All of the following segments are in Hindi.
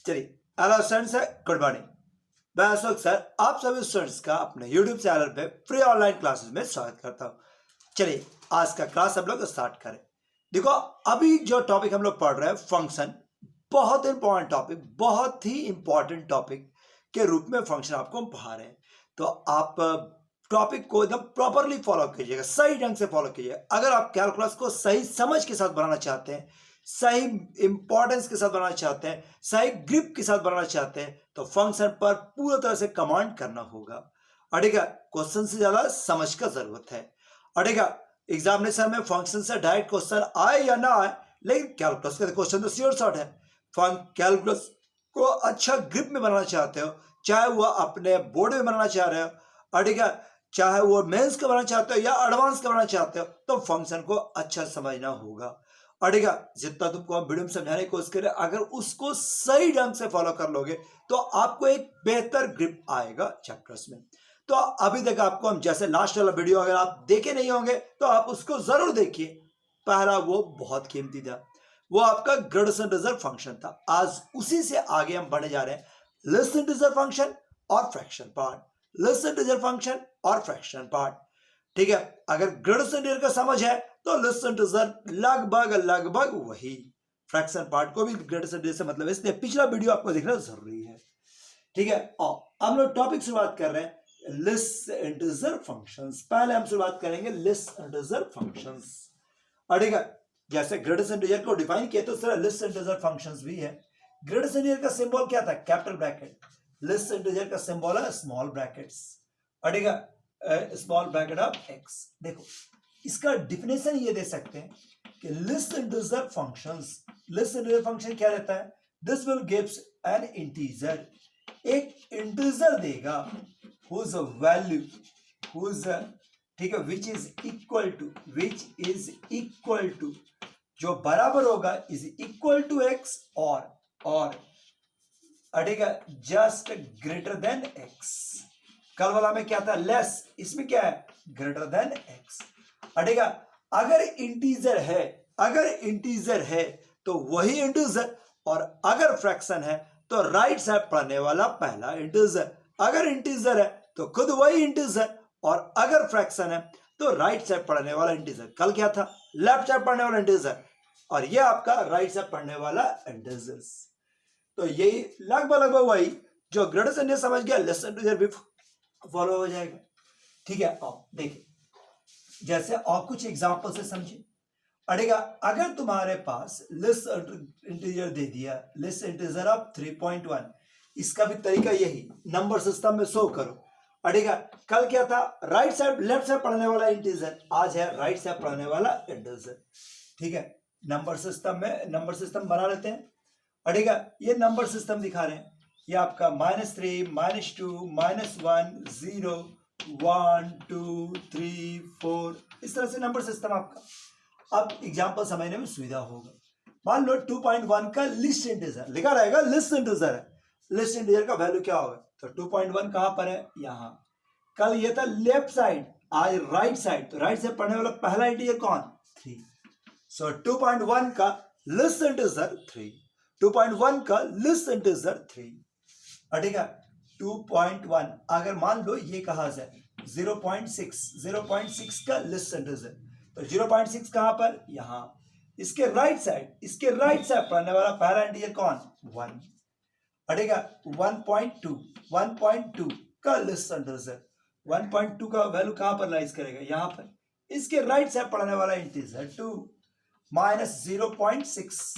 चलिए, हेलो स्टूडेंट्स, गुड मॉर्निंग। मैं अशोक सर आप सभी स्टूडेंट्स का अपने यूट्यूब चैनल पे फ्री ऑनलाइन क्लासेस में स्वागत करता हूँ। चलिए, आज का क्लास हम लोग स्टार्ट करें। देखो, अभी जो टॉपिक हम लोग पढ़ रहे हैं फंक्शन, बहुत इंपॉर्टेंट टॉपिक, बहुत ही इंपॉर्टेंट टॉपिक के रूप में फंक्शन आपको हम पढ़ा रहे हैं। तो आप टॉपिक को एकदम प्रॉपरली फॉलो कीजिएगा, सही ढंग से फॉलो कीजिएगा। अगर आप कैलकुलस को सही समझ के साथ बनाना चाहते हैं, सही इंपॉर्टेंस के साथ बनाना चाहते हैं, सही ग्रिप के साथ बनाना चाहते हैं, तो फंक्शन पर पूरी तरह से कमांड करना होगा। अड़ेगा, क्वेश्चन से ज्यादा समझ का जरूरत है। अड़ेगा, एग्जामिनेशन में फंक्शन से डायरेक्ट क्वेश्चन आए या ना आए, लेकिन कैलकुलस का क्वेश्चन तो श्योर शॉट है। कैलकुलस को अच्छा ग्रिप में बनाना चाहते हो, चाहे वो अपने बोर्ड में बनाना चाह रहे हो, अड़ेगा, चाहे वो मेंस का बनाना चाहते हो या एडवांस का बनाना चाहते हो, तो फंक्शन को अच्छा समझना होगा। अड़ेगा, जितना तुमको हम वीडियो में समझाने की कोशिश करें, अगर उसको सही ढंग से फॉलो कर लोगे तो आपको एक बेहतर ग्रिप आएगा चैप्टर्स में। तो अभी तक आपको हम जैसे लास्ट वाला वीडियो अगर आप देखे नहीं होंगे तो आप उसको जरूर देखिए। पहला वो बहुत कीमती था, वो आपका ग्रेडेशन रिजल्ट फंक्शन था। आज उसी से आगे हम बढ़ने जा रहे हैं, लिस्ट रिजल्ट फंक्शन और fraction part, list result function और फ्रैक्शन पार्ट। ठीक है, अगर ग्रेडेशन का समझ है तो लिस्ट रिजल्ट लगभग लगभग वही, फ्रैक्शन पार्ट को भी ग्रेडेशन से मतलब है, इसलिए पिछला वीडियो आपको देखना जरूरी है। ठीक है, और हम लोग टॉपिक शुरुआत कर रहे हैं लिस्ट इंटीजर फंक्शंस। पहले हम शुरुआत करेंगे लिस्ट इंटीजर फंक्शंस। अड़ेगा, जैसे ग्रेडेशन इंटीजर को डिफाइन किया तो उस तरह लिस्ट इंटीजर फंक्शंस भी है। ग्रेडेशन इंटीजर का सिंबल क्या था? Capital bracket. लिस्ट इंटीजर का सिंबल है स्मॉल ब्रैकेट्स। अड़ेगा, स्मॉल ब्रैकेट ऑफ एक्स। देखो, इसका डिफिनेशन ये दे सकते हैं कि least integer functions, least integer function क्या रहता है? This will gives an integer, एक इंटीजर देगा whose value, whose, ठीक है, which is equal to, जो बराबर होगा is equal to x और अड़ेगा जस्ट ग्रेटर देन x। कल वाला में क्या था? लेस, इसमें क्या है? Greater than x। अड़ेगा, अगर इंटीजर है तो वही इंटीजर, और अगर फ्रैक्शन है तो राइट साइड पढ़ने वाला पहला इंटीजर। अगर इंटीजर है तो खुद वही इंटीजर, और अगर फ्रैक्शन है तो राइट साइड पढ़ने वाला इंटीजर। कल क्या था? लेफ्ट साइड पढ़ने वाला इंटीजर, और ये आपका राइट साइड पढ़ने वाला इंटीजर। तो यही लगभग वही जो ग्रेडेशन ने समझ गया, लिस्ट इंटीजर भी फॉलो हो जाएगा। ठीक है, आओ देखिए, जैसे और कुछ एग्जांपल से समझिए। अड़ेगा, अगर तुम्हारे पास लिस्ट इंटीजर दे दिया, लिस्ट इंटीजर ऑफ 3.1, इसका भी तरीका यही, नंबर सिस्टम में शो करो। अड़ेगा, कल क्या था? राइट साइड लेफ्ट साइड पढ़ने वाला इंटीजर, आज है राइट साइड पढ़ने वाला इंटीजर। ठीक है, नंबर सिस्टम में नंबर सिस्टम बना लेते हैं। अड़ेगा, ये नंबर सिस्टम दिखा रहे हैं, ये आपका -3, -2, -1, 0, 1, 2, 3, 4, इस तरह से नंबर सिस्टम आपका। अब एग्जांपल समझने में सुविधा होगा। मान लो 2.1 का लिस्ट इंटीजर लिखा रहेगा, लिस्ट इंटीजर है, लिस्ट इंटीजर का वैल्यू क्या होगा? तो 2.1 कहां पर है? यहां। कल ये था लेफ्ट साइड, आज राइट साइड, तो राइट साइड पढ़ने वाला पहला इंटीजर कौन? 3। सो 2.1 का लिस्ट इंटीजर 3, 2.1 का लिस्ट इंटीजर 3। अटेगा, 2.1 अगर मान लो ये कहां से 0.6 का लिस्ट इंटीजर, तो 0.6 कहां पर? यहां। इसके राइट साइड पढ़ने वाला पहला इंटीजर कौन? 1। अटेगा, 1.2 का लिस्ट इंटीजर, 1.2 का वैल्यू कहां पर लाइज करेगा? यहां पर। इसके राइट साइड पढ़ने वाला इंटीजर 2, -0.6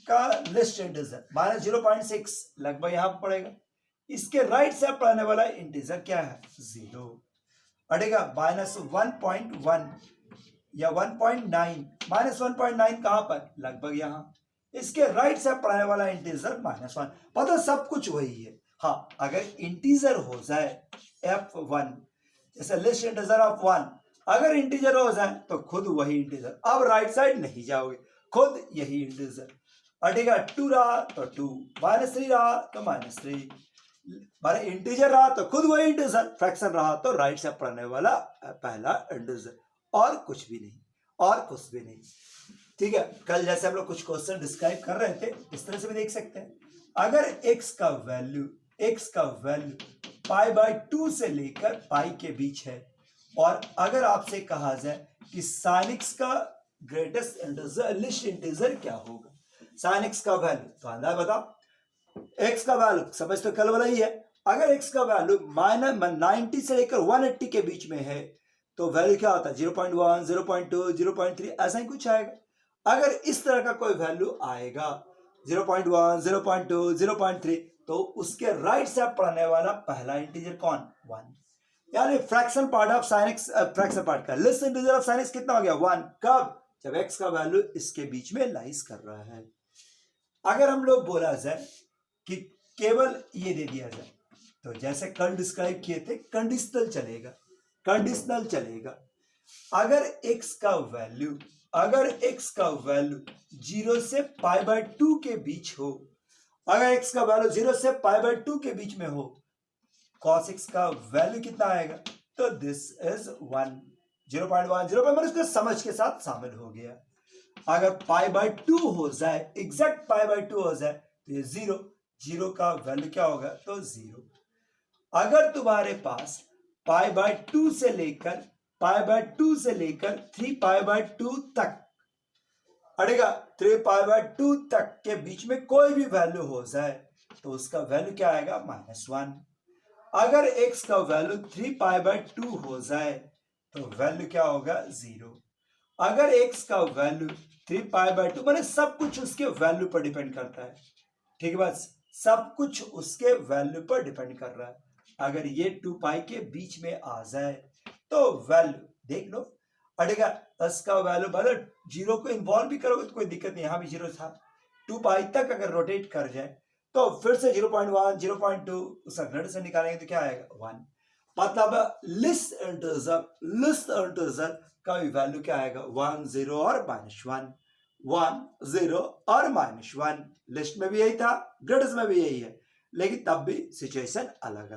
का लिस्ट इंटीजर, -0.6 लगभग यहां पर पड़ेगा। इसके राइट साइड पढ़ने वाला इंटीजर क्या है? 0। अटेगा, -1.1 या 1.9, -1.9 कहां पर? लगभग यहां। इसके राइट साइड पढ़ने वाला इंटीजर -1। पता सब कुछ वही है। हाँ, अगर इंटीजर हो जाए f1, जैसे लिस्ट इंटीजर ऑफ 1, अगर इंटीजर हो जाए तो खुद वही इंटीजर, अब राइट साइड नहीं जाओगे, खुद यही इंटीजर। अटेगा, 2 रहा तो 2, -3 रहा तो -3, माने इंटीजर रहा तो खुद वही इंटीजर, फ्रैक्शन रहा तो राइट साइड पढ़ने वाला पहला इंटीजर, और कुछ भी नहीं। ठीक है, कल जैसे हम लोग कुछ क्वेश्चन डिस्क्राइब कर रहे थे, इस तरह से भी देख सकते हैं। अगर x का वैल्यू π/2 से लेकर पाई के बीच है, और अगर आपसे कहा जाए कि sin x का ग्रेटेस्ट इंटीजर लिस्ट इंटीजर क्या होगा, sin x का वैल्यू तो अंदाज बताओ। x का वैल्यू समझ तो कल वाला ही है, अगर x का वैल्यू -90 से लेकर 180 के बीच में है तो वैल्यू क्या होता है 0.1, 0.2, 0.3 ऐसा ही कुछ आएगा। अगर इस तरह का कोई वैल्यू आएगा 0.1, 0.2, 0.3 तो उसके राइट से पढ़ने वाला पहला इंटीजर कौन 1, यानी fraction part of sin x, fraction part का least integer of sin x कितना हो गया 1। कब? जब x का वैल्यू इसके बीच में लाइज कर रहा है। अगर हम लोग बोला जाए कि केवल ये दे दिया जाए तो जैसे कल डिस्क्राइब किए थे कंडीशनल चलेगा। अगर x का वैल्यू 0 से π/2 के बीच हो, अगर x का वैल्यू 0 से π/2 के बीच में हो, cos x का वैल्यू कितना आएगा तो दिस इज 1, 0.1, 0.1 इसको समझ के साथ शामिल हो गया। अगर π/2 हो जाए, एग्जैक्ट π/2 हो जाए तो ये 0 का वैल्यू क्या होगा तो 0। अगर तुम्हारे पास π/2 से लेकर 3π/2 तक अड़ेगा 3π/2 तक के बीच में कोई भी वैल्यू हो जाए तो उसका वैल्यू क्या आएगा -1। अगर x का वैल्यू 3π/2 हो जाए तो वैल्यू क्या होगा 0। अगर x का वैल्यू 3π/2 माने सब कुछ उसके वैल्यू पर डिपेंड करता है, ठीक है, बस सब कुछ उसके वैल्यू पर डिपेंड कर रहा है। अगर ये 2π के बीच में आ जाए तो वैल्यू देख लो अड़ेगा, इसका वैल्यू मतलब 0 को इन्वॉल्व भी करोगे तो कोई दिक्कत नहीं, यहां भी 0 था, 2π तक अगर रोटेट कर जाए तो फिर से 0.1, 0.2 उसका ग्रेड से निकालेंगे तो क्या आएगा 1। मतलब लिस्ट इंटीजर का वैल्यू क्या आएगा 1, 0 और -1, 1, 0 और -1। लिस्ट में भी यही था, ग्रेड्स में भी यही है, लेकिन तब भी सिचुएशन अलग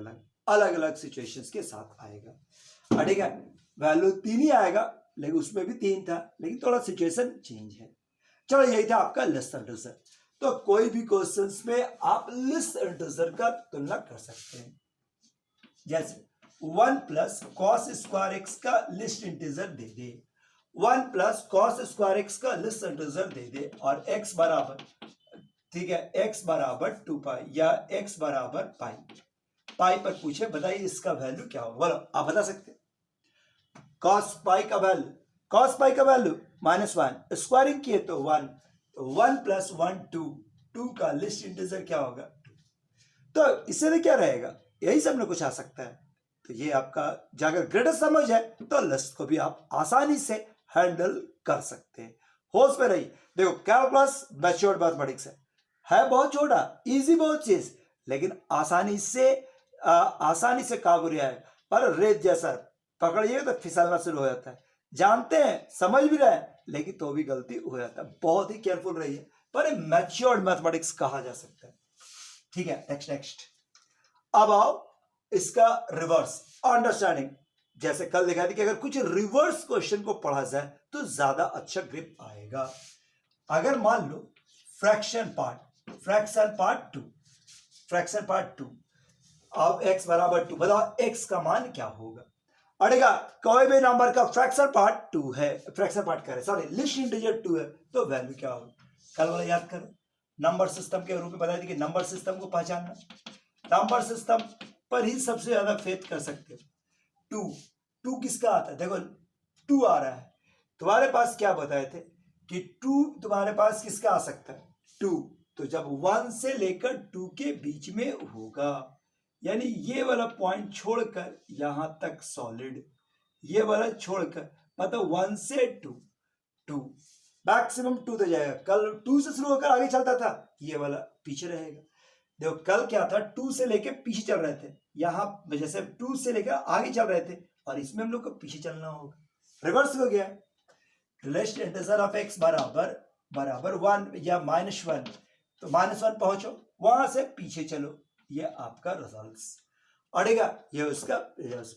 अलग सिचुएशंस के साथ आएगा। ठीक है, वैल्यू 3 ही आएगा, लेकिन उसमें भी 3 था, लेकिन थोड़ा सिचुएशन चेंज है। चलो यही था आपका लिस्ट इंटीजर। तो कोई भी क्वेश्चंस में आप लिस्ट इंटीजर का तुलना कर सकते हैं, जैसे 1 प्लस कॉस स्क्वायर एक्स का लिस्ट इंटीजर दे दे, 1 प्लस कॉस स्क्वायर एक्स का लिस्ट इंटीजर दे दे, और x बराबर, ठीक है, x बराबर 2π या x बराबर पाई पर पूछे बताइए इसका वैल्यू क्या होगा, बोलो आप बता सकते हैं। cos पाई का वैल्यू -1, स्क्वायरिंग किए तो 1, तो 1 प्लस 1 2 का लिस्ट इंटीजर क्या होगा 2। तो इससे क्या रहेगा, यही सब में कुछ आ सकता है। तो ये आपका जाकर ग्रेटर समझ है तो लिस्ट को भी आप आसानी से हैंडल कर सकते हैं। होश में रहिए, देखो कैलकुलस मैच्योर्ड मैथमेटिक्स है बहुत छोटा, इजी बहुत चीज, लेकिन आसानी से काबू है। पर रेत जैसा पकड़िए तो फिसलना शुरू हो जाता है, जानते हैं समझ भी रहे हैं लेकिन तो भी गलती हो जाता है, बहुत ही केयरफुल रहिए, पर मैच्योर्ड मैथमेटिक्स कहा जा सकता है। ठीक है, नेक्स्ट अब आओ इसका रिवर्स अंडरस्टैंडिंग। जैसे कल दिखाई थी कि अगर कुछ रिवर्स क्वेश्चन को पढ़ा जाए तो ज्यादा अच्छा ग्रिप आएगा। अगर मान लो फ्रैक्शन पार्ट 2 अब x बराबर 2, बताओ x का मान क्या होगा। अड़ेगा कोई भी नंबर का फ्रैक्शन पार्ट 2 है, फ्रैक्शन पार्ट करे सॉरी लिस्ट इंटीजर 2 है तो वैल्यू क्या होगा। कल वाला याद करो, नंबर सिस्टम के रूप में बताया था कि नंबर सिस्टम को पहचानना, नंबर सिस्टम पर ही सबसे ज्यादा फेथ कर सकते हो। 2 किसका आता है, देखो 2 आ रहा है, तुम्हारे पास क्या बताए थे कि 2 तुम्हारे पास किसका आ सकता है 2, तो जब 1 से लेकर 2 के बीच में होगा, यानी ये वाला पॉइंट छोड़कर यहां तक सॉलिड, ये वाला छोड़कर मतलब 1 से 2 मैक्सिमम 2 तक जाएगा। कल 2 से शुरू होकर आगे चलता था, ये वाला पीछे रहेगा। देखो कल क्या था, 2 से लेकर पीछे चल रहे थे, यहां जैसे 2 से लेकर आगे चल रहे थे और इसमें हम लोग को पीछे चलना होगा, रिवर्स हो गया। लिस्ट इंटीजर ऑफ x बराबर 1 या -1, तो -1 पहुंचो, वहां से पीछे चलो, ये आपका रिजल्ट्स। अड़ेगा ये उसका,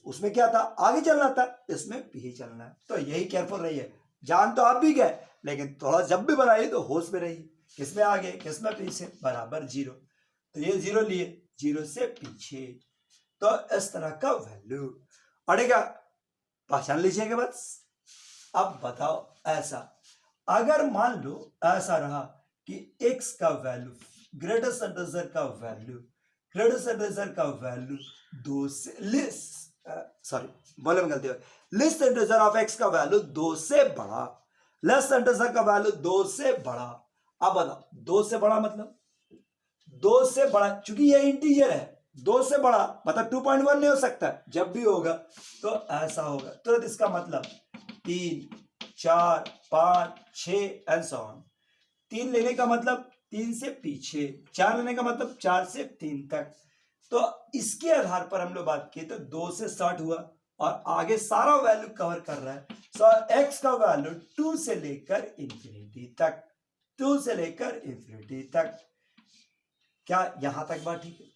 उसमें क्या था आगे चलना था, इसमें पीछे चलना है। तो यही केयरफुल रहिए, जान तो आप भी गए लेकिन थोड़ा जब भी बनाइए तो होश में रहिए, किसमें आगे किसमें पीछे बराबर 0। तो ये 0 लिए, 0 से पीछे, तो इस तरह का वैल्यू अड़ेगा, पहचान लीजिएगा बस। अब बताओ ऐसा, अगर मान लो ऐसा रहा कि x का वैल्यू, ग्रेटेस्ट इंटीजर का वैल्यू, ग्रेटेस्ट इंटीजर का वैल्यू 2 से बोले में गलती हो, लिस्ट इंटीजर ऑफ x का वैल्यू 2 से बड़ा, लेस इंटीजर का वैल्यू 2 से बड़ा। अब बताओ 2 से बड़ा मतलब 2 से बड़ा, चूंकि ये इंटीजर है, 2 से बड़ा मतलब 2.1 नहीं हो सकता, जब भी होगा तो ऐसा होगा। तुरंत इसका मतलब 3, 4, 5, 6 एंड सो ऑन। 3 लेने का मतलब 3 से पीछे, 4 लेने का मतलब 4 से 3 तक। तो इसके आधार पर हम लोग बात किए तो 2 से स्टार्ट हुआ और आगे सारा वैल्यू कवर कर रहा है। सो x का वैल्यू 2 से लेकर इंफिनिटी तक, 2 से लेकर इंफिनिटी तक। क्या यहां तक बात ठीक है?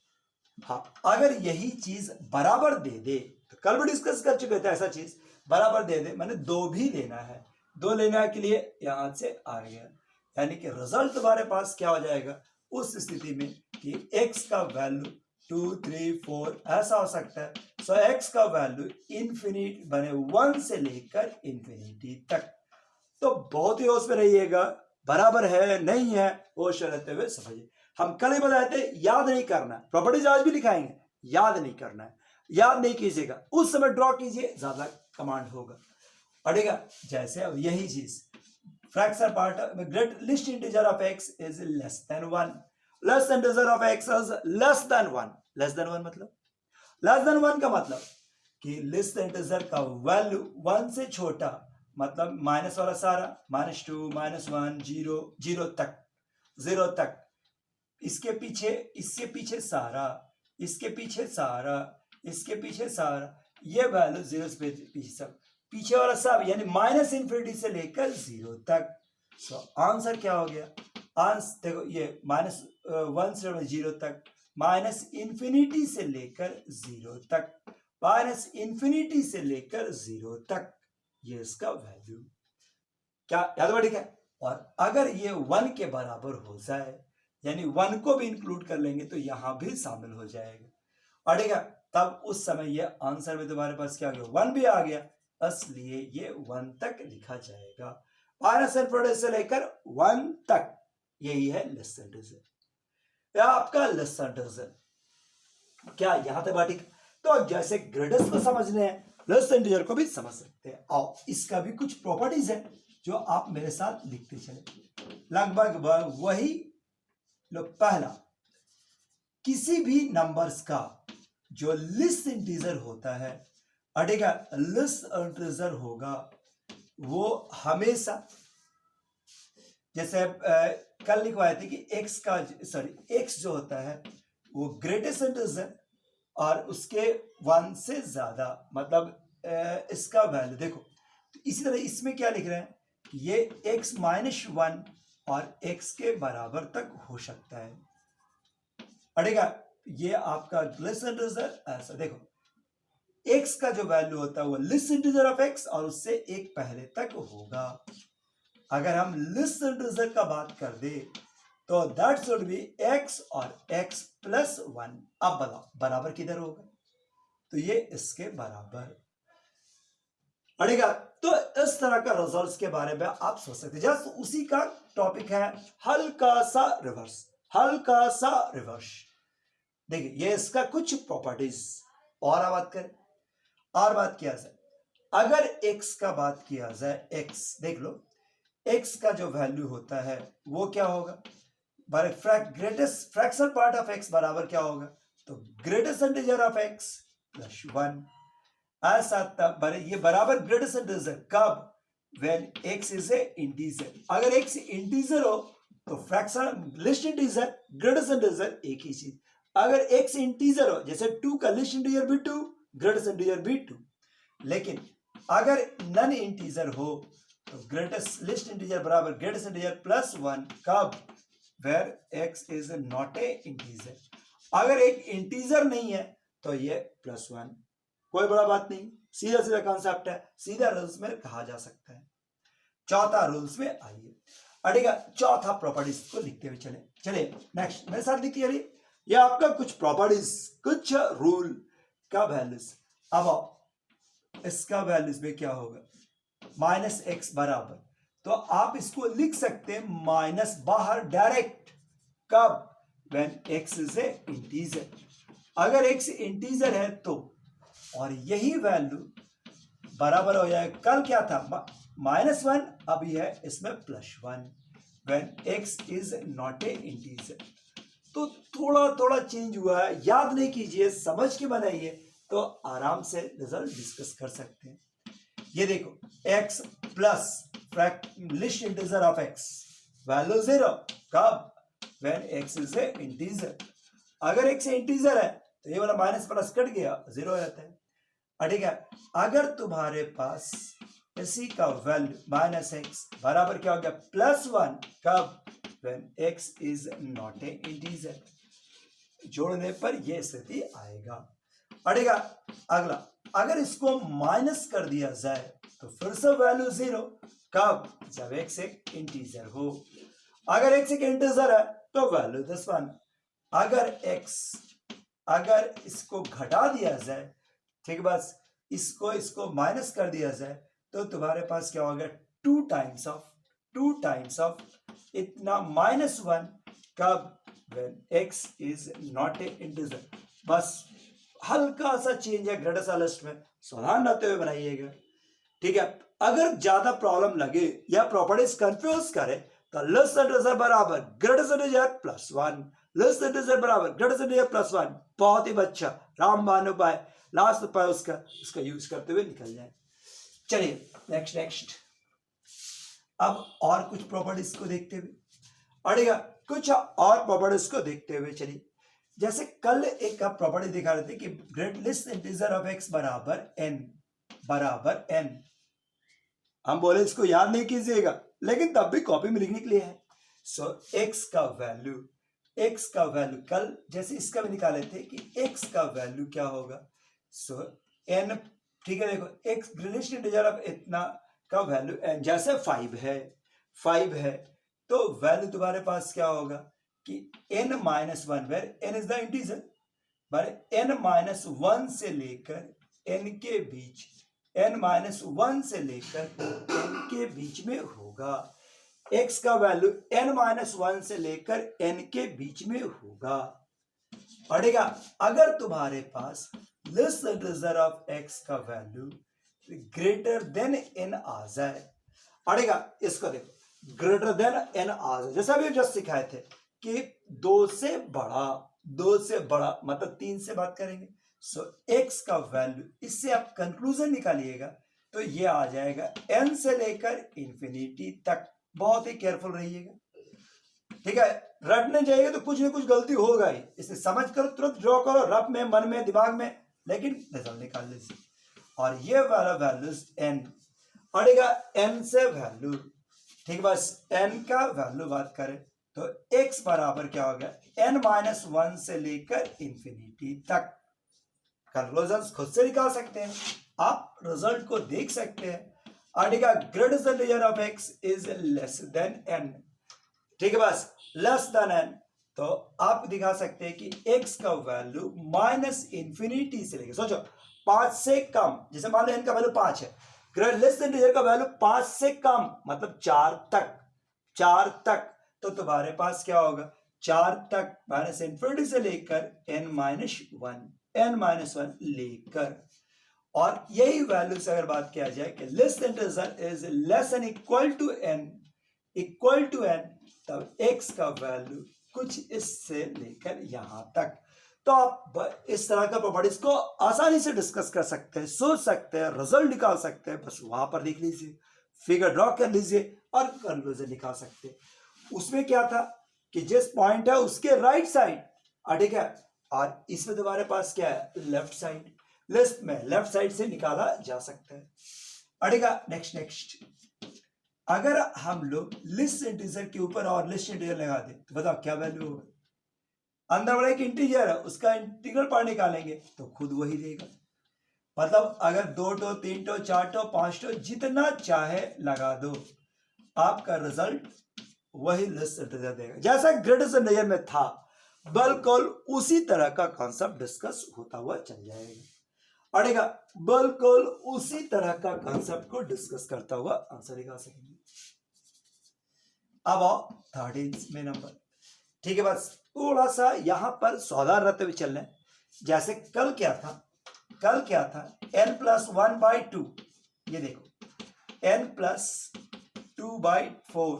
हाँ, अगर यही चीज बराबर दे दे, तो कल भी डिस्कस कर चुके थे, ऐसा चीज बराबर दे दे मैंने 2 भी लेना है, 2 लेने के लिए यहां से आ गया, यानी कि रिजल्ट तुम्हारे पास क्या हो जाएगा उस स्थिति में कि x का वैल्यू 2, 3, 4 ऐसा हो सकता है। सो x का वैल्यू इन्फिनिट बने 1 से लेकर इंफिनिटी तक। तो बहुत ही होश में रहिएगा, बराबर है नहीं है होश रहते हुए समझिए। हम कल ही बताए थे याद नहीं करना, प्रॉपर्टीज आज भी दिखाएंगे, याद नहीं करना है, याद नहीं कीजिएगा, उस समय ड्रॉ कीजिए, ज्यादा कमांड होगा अड़ेगा। जैसे अब यही चीज फ्रैक्शन पार्ट में, great list integer of x is less then 1, less integer of x is less then 1, less than 1 मतलब, लेस देन 1 का मतलब कि लिस्ट इंटीजर का वैल्यू 1 से छोटा, मतलब माइनस वाला सारा, -2, -1, 0, 0 तक, 0 तक, इसके पीछे, इसके पीछे सारा, इसके पीछे सारा, इसके पीछे सारा, ये वैल्यू 0 से पीछे सब, पीछे वाला सब, यानी माइनस इंफिनिटी से लेकर 0 तक। सो आंसर क्या हो गया? आंसर देखो, ये -1 से 0 तक, माइनस इंफिनिटी से लेकर 0 तक, माइनस इंफिनिटी से लेकर 0 तक, ये इसका वैल्यू। क्या याद हुआ? ठीक है। और अगर ये 1 के बराबर हो जाए, यानी 1 को भी इंक्लूड कर लेंगे तो यहां भी शामिल हो जाएगा, और ठीक है, तब उस समय ये आंसर में तुम्हारे पास क्या आ गया? 1 भी आ गया, इसलिए ये 1 तक लिखा जाएगा, माइनस इंफिनिटी से लेकर 1 तक, यही है लेस इंटीजर, या आपका लेस इंटीजर। क्या यहां तक बात ठीक? तो जैसे ग्रेटेस्ट को समझने हैं, लेस इंटीजर को भी समझ सकते हैं, और इसका भी कुछ प्रॉपर्टीज है जो आप मेरे साथ लिखते चले, लगभग वही लो। पहला, किसी भी नंबर्स का जो लिस्ट इंटीजर होता है, अटेगा लिस्ट इंटीजर होगा, वो हमेशा, जैसे कल लिखवाए थे कि x जो होता है वो ग्रेटेस्ट इंटीजर और उसके 1 से ज्यादा, मतलब इसका वैल्यू देखो, तो इसी तरह इसमें क्या लिख रहे हैं कि ये x -1 और x के बराबर तक हो सकता है, अड़ेगा ये आपका लिस्ट इंटीजर। ऐसा देखो, x का जो वैल्यू होता है वो लिस्ट इंटीजर ऑफ x और उससे एक पहले तक होगा। अगर हम लिस्ट इंटीजर का बात कर दे तो दैट शुड बी x और x + 1। अब बताओ बराबर किधर होगा? तो ये इसके बराबर अड़ेगा। तो इस तरह का रिजल्ट्स के बारे में आप सोच सकते हैं। जस्ट उसी का टॉपिक है हल्का सा रिवर्स, हल्का सा रिवर्स। देखिए ये इसका कुछ प्रॉपर्टीज और बात करें, और बात किया जाए, अगर x का बात किया जाए, x देख लो, x का जो वैल्यू होता है वो क्या होगा? Greatest fraction part of x बराबर क्या होगा? तो ग्रेटेस्ट इंटीजर ऑफ x + 1। ऐसा तब ये बराबर ग्रेटेस्ट इंटीजर कब? When x is a integer. अगर x इंटीजर हो तो fraction list integer greatest integer एक ही चीज। अगर x इंटीजर हो, जैसे 2 का लिस्ट इंटीजर भी 2, ग्रेटेस्ट इंटीजर भी 2, लेकिन अगर नन इंटीजर हो तो ग्रेटेस्ट लिस्ट इंटीजर बराबर ग्रेटेस्ट इंटीजर + 1 कब? Where x is not a integer. अगर एक इंटीजर नहीं है तो ये +1, कोई बड़ा बात नहीं, सीधा सीधा कॉन्सेप्ट है, सीधा रूल्स में कहा जा सकता है। चौथा रूल्स में आइए, अड़ेगा चौथा प्रॉपर्टीज को लिखते हुए चले नेक्स्ट मेरे साथ लिखिए। ये आपका कुछ प्रॉपर्टीज, कुछ रूल का वैल्यूज। अब आओ इसका वैल्यूज में क्या होगा, माइनस एक्स बराबर, तो आप इसको लिख सकते हैं माइनस बाहर डायरेक्ट, कब, when x is a integer, अगर एक्स इंटीजर है तो, और यही वैल्यू बराबर हो जाए, कल क्या था -1, अभी है इसमें +1 when x is not a integer. तो थोड़ा थोड़ा चेंज हुआ है, याद नहीं कीजिए, समझ के बनाइए तो आराम से रिजल्ट डिस्कस कर सकते हैं। ये देखो x plus list integer of x value 0, कब, when x is a integer. अगर x इंटीजर है तो ये वाला माइनस प्लस कट गया, 0 हो जाता है। ठीक है, अगर तुम्हारे पास इसी का वैल्यू -x बराबर क्या हो गया, +1, कब, when x is not a integer, जोड़ने पर यह स्थिति आएगा। अड़ेगा अगला, अगर इसको माइनस कर दिया जाए तो फिर से वैल्यू 0, कब, जब x एक इंटीजर हो। अगर x एक इंटीजर है तो वैल्यू 1, अगर इसको घटा दिया जाए, ठीक, बस इसको माइनस कर दिया जाए तो तुम्हारे पास क्या होगा, 2 टाइम्स ऑफ इतना -1, कब, when x is not a integer। बस हल्का सा चेंज है ग्रेटर सा लिस्ट में, सावधान रहते हुए बनाइएगा। ठीक है, अगर ज्यादा प्रॉब्लम लगे या प्रॉपर्टीज कंफ्यूज करे तो लेस इंटीजर बराबर ग्रेटर इंटीजर +1, लेस इंटीजर बराबर ग्रेटर इंटीजर +1, बहुत ही अच्छा रामबाण उपाय, लास्ट उपाय उसका यूज करते हुए निकल जाए। चलिए नेक्स्ट अब और कुछ प्रॉपर्टीज को देखते हुए, अड़ेगा कुछ और प्रॉपर्टीज को देखते हुए चलिए, जैसे कल एक प्रॉपर्टी दिखा रहे थे कि ग्रेटेस्ट इंटीजर ऑफ x बराबर n, हम बोले इसको याद नहीं कीजिएगा लेकिन तब भी कॉपी में लिखने के लिए है। सो x का वैल्यू कल जैसे इसका भी निकाले थे कि x का वैल्यू क्या होगा, सो n, ठीक है, देखो x ग्रेटेस्ट इंटीजर ऑफ इतना का वैल्यू n, जैसे 5 है तो वैल्यू तुम्हारे पास क्या होगा कि n-1, where n is the integer, n-1 से लेकर n के बीच, n-1 से लेकर n के बीच में होगा। x का वैल्यू n-1 से लेकर n के बीच में होगा। पढ़ेगा अगर तुम्हारे पास लिस्ट इंटीजर ऑफ x का वैल्यू ग्रेटर देन n आ जाए, पढ़ेगा इसको देखो, ग्रेटर देन n आ जाए, जैसा अभी जस्ट सिखाए थे कि 2 से बड़ा मतलब 3 से बात करेंगे। सो x का वैल्यू, इससे आप कंक्लूजन निकालिएगा तो ये आ जाएगा n से लेकर इंफिनिटी तक। बहुत ही केयरफुल रहिएगा, ठीक है, रटने जाइए तो कुछ ना कुछ गलती होगा ही, इसे समझ कर तुरंत ड्रॉ करो, रफ में, मन में, दिमाग में, लेकिन रिजल्ट निकाल लीजिए। और ये वाला वैल्यूज n पड़ेगा, n से वैल्यू, ठीक, बस n का वैल्यू बात करें तो x बराबर क्या हो गया, n-1 से लेकर इंफिनिटी तक। कंक्लूजन खुद से निकाल सकते हैं, आप रिजल्ट को देख सकते हैं। Article greatest integer of x is less then n, ठीक है, बस लेस देन n, तो आप दिखा सकते हैं कि x का वैल्यू माइनस इंफिनिटी से लेकर, सोचो 5 से कम, जैसे मान लो n का वैल्यू 5 है, ग्रेटेस्ट इंटीजर का वैल्यू 5 से कम मतलब 4 तक, तो तुम्हारे पास क्या होगा, 4 तक माइनस इंफिनिटी से लेकर n-1 लेकर। और यही वैल्यू से अगर बात किया जाए कि least integer is less than equal to n, तब x का वैल्यू कुछ इससे लेकर यहां तक। तो आप इस तरह का प्रॉपर्टीज को आसानी से डिस्कस कर सकते हैं, सोच सकते हैं, रिजल्ट निकाल सकते हैं, बस वहां पर देख लीजिए, फिगर ड्रॉ कर लीजिए और कंक्लूजन निकाल सकते हैं। उसमें क्या था कि जिस पॉइंट है उसके राइट साइड, ठीक है, और इसमें तुम्हारे पास क्या है, लेफ्ट साइड, लिस्ट में लेफ्ट साइड से निकाला जा सकता है। अड़ेगा नेक्स्ट, अगर हम लोग लिस्ट इंटीजर के ऊपर और लिस्ट इंटीजर लगा दें तो बताओ क्या वैल्यू होगा, अंदर वाला एक इंटीजर है उसका इंटीग्रल पार्ट निकालेंगे तो खुद वही देगा, मतलब अगर 2 टो 3 टो 4 टो 5 टो जितना चाहे लगा दो, आपका रिजल्ट वही लिस्ट इंटीजर देगा जैसा ग्रेटेस्ट इंटीजर में था। बिल्कुल उसी तरह का कॉन्सेप्ट डिस्कस होता हुआ चल जाएगा। अड़ेगा बिल्कुल उसी तरह का कॉन्सेप्ट को डिस्कस करता हुआ आंसर निकाल सकेंगे। अब आओ 13 में नंबर। ठीक है, बस थोड़ा सा यहां पर सावधान रहते हुए चल रहे हैं। जैसे कल क्या था n+1/2, ये देखो n+2/4,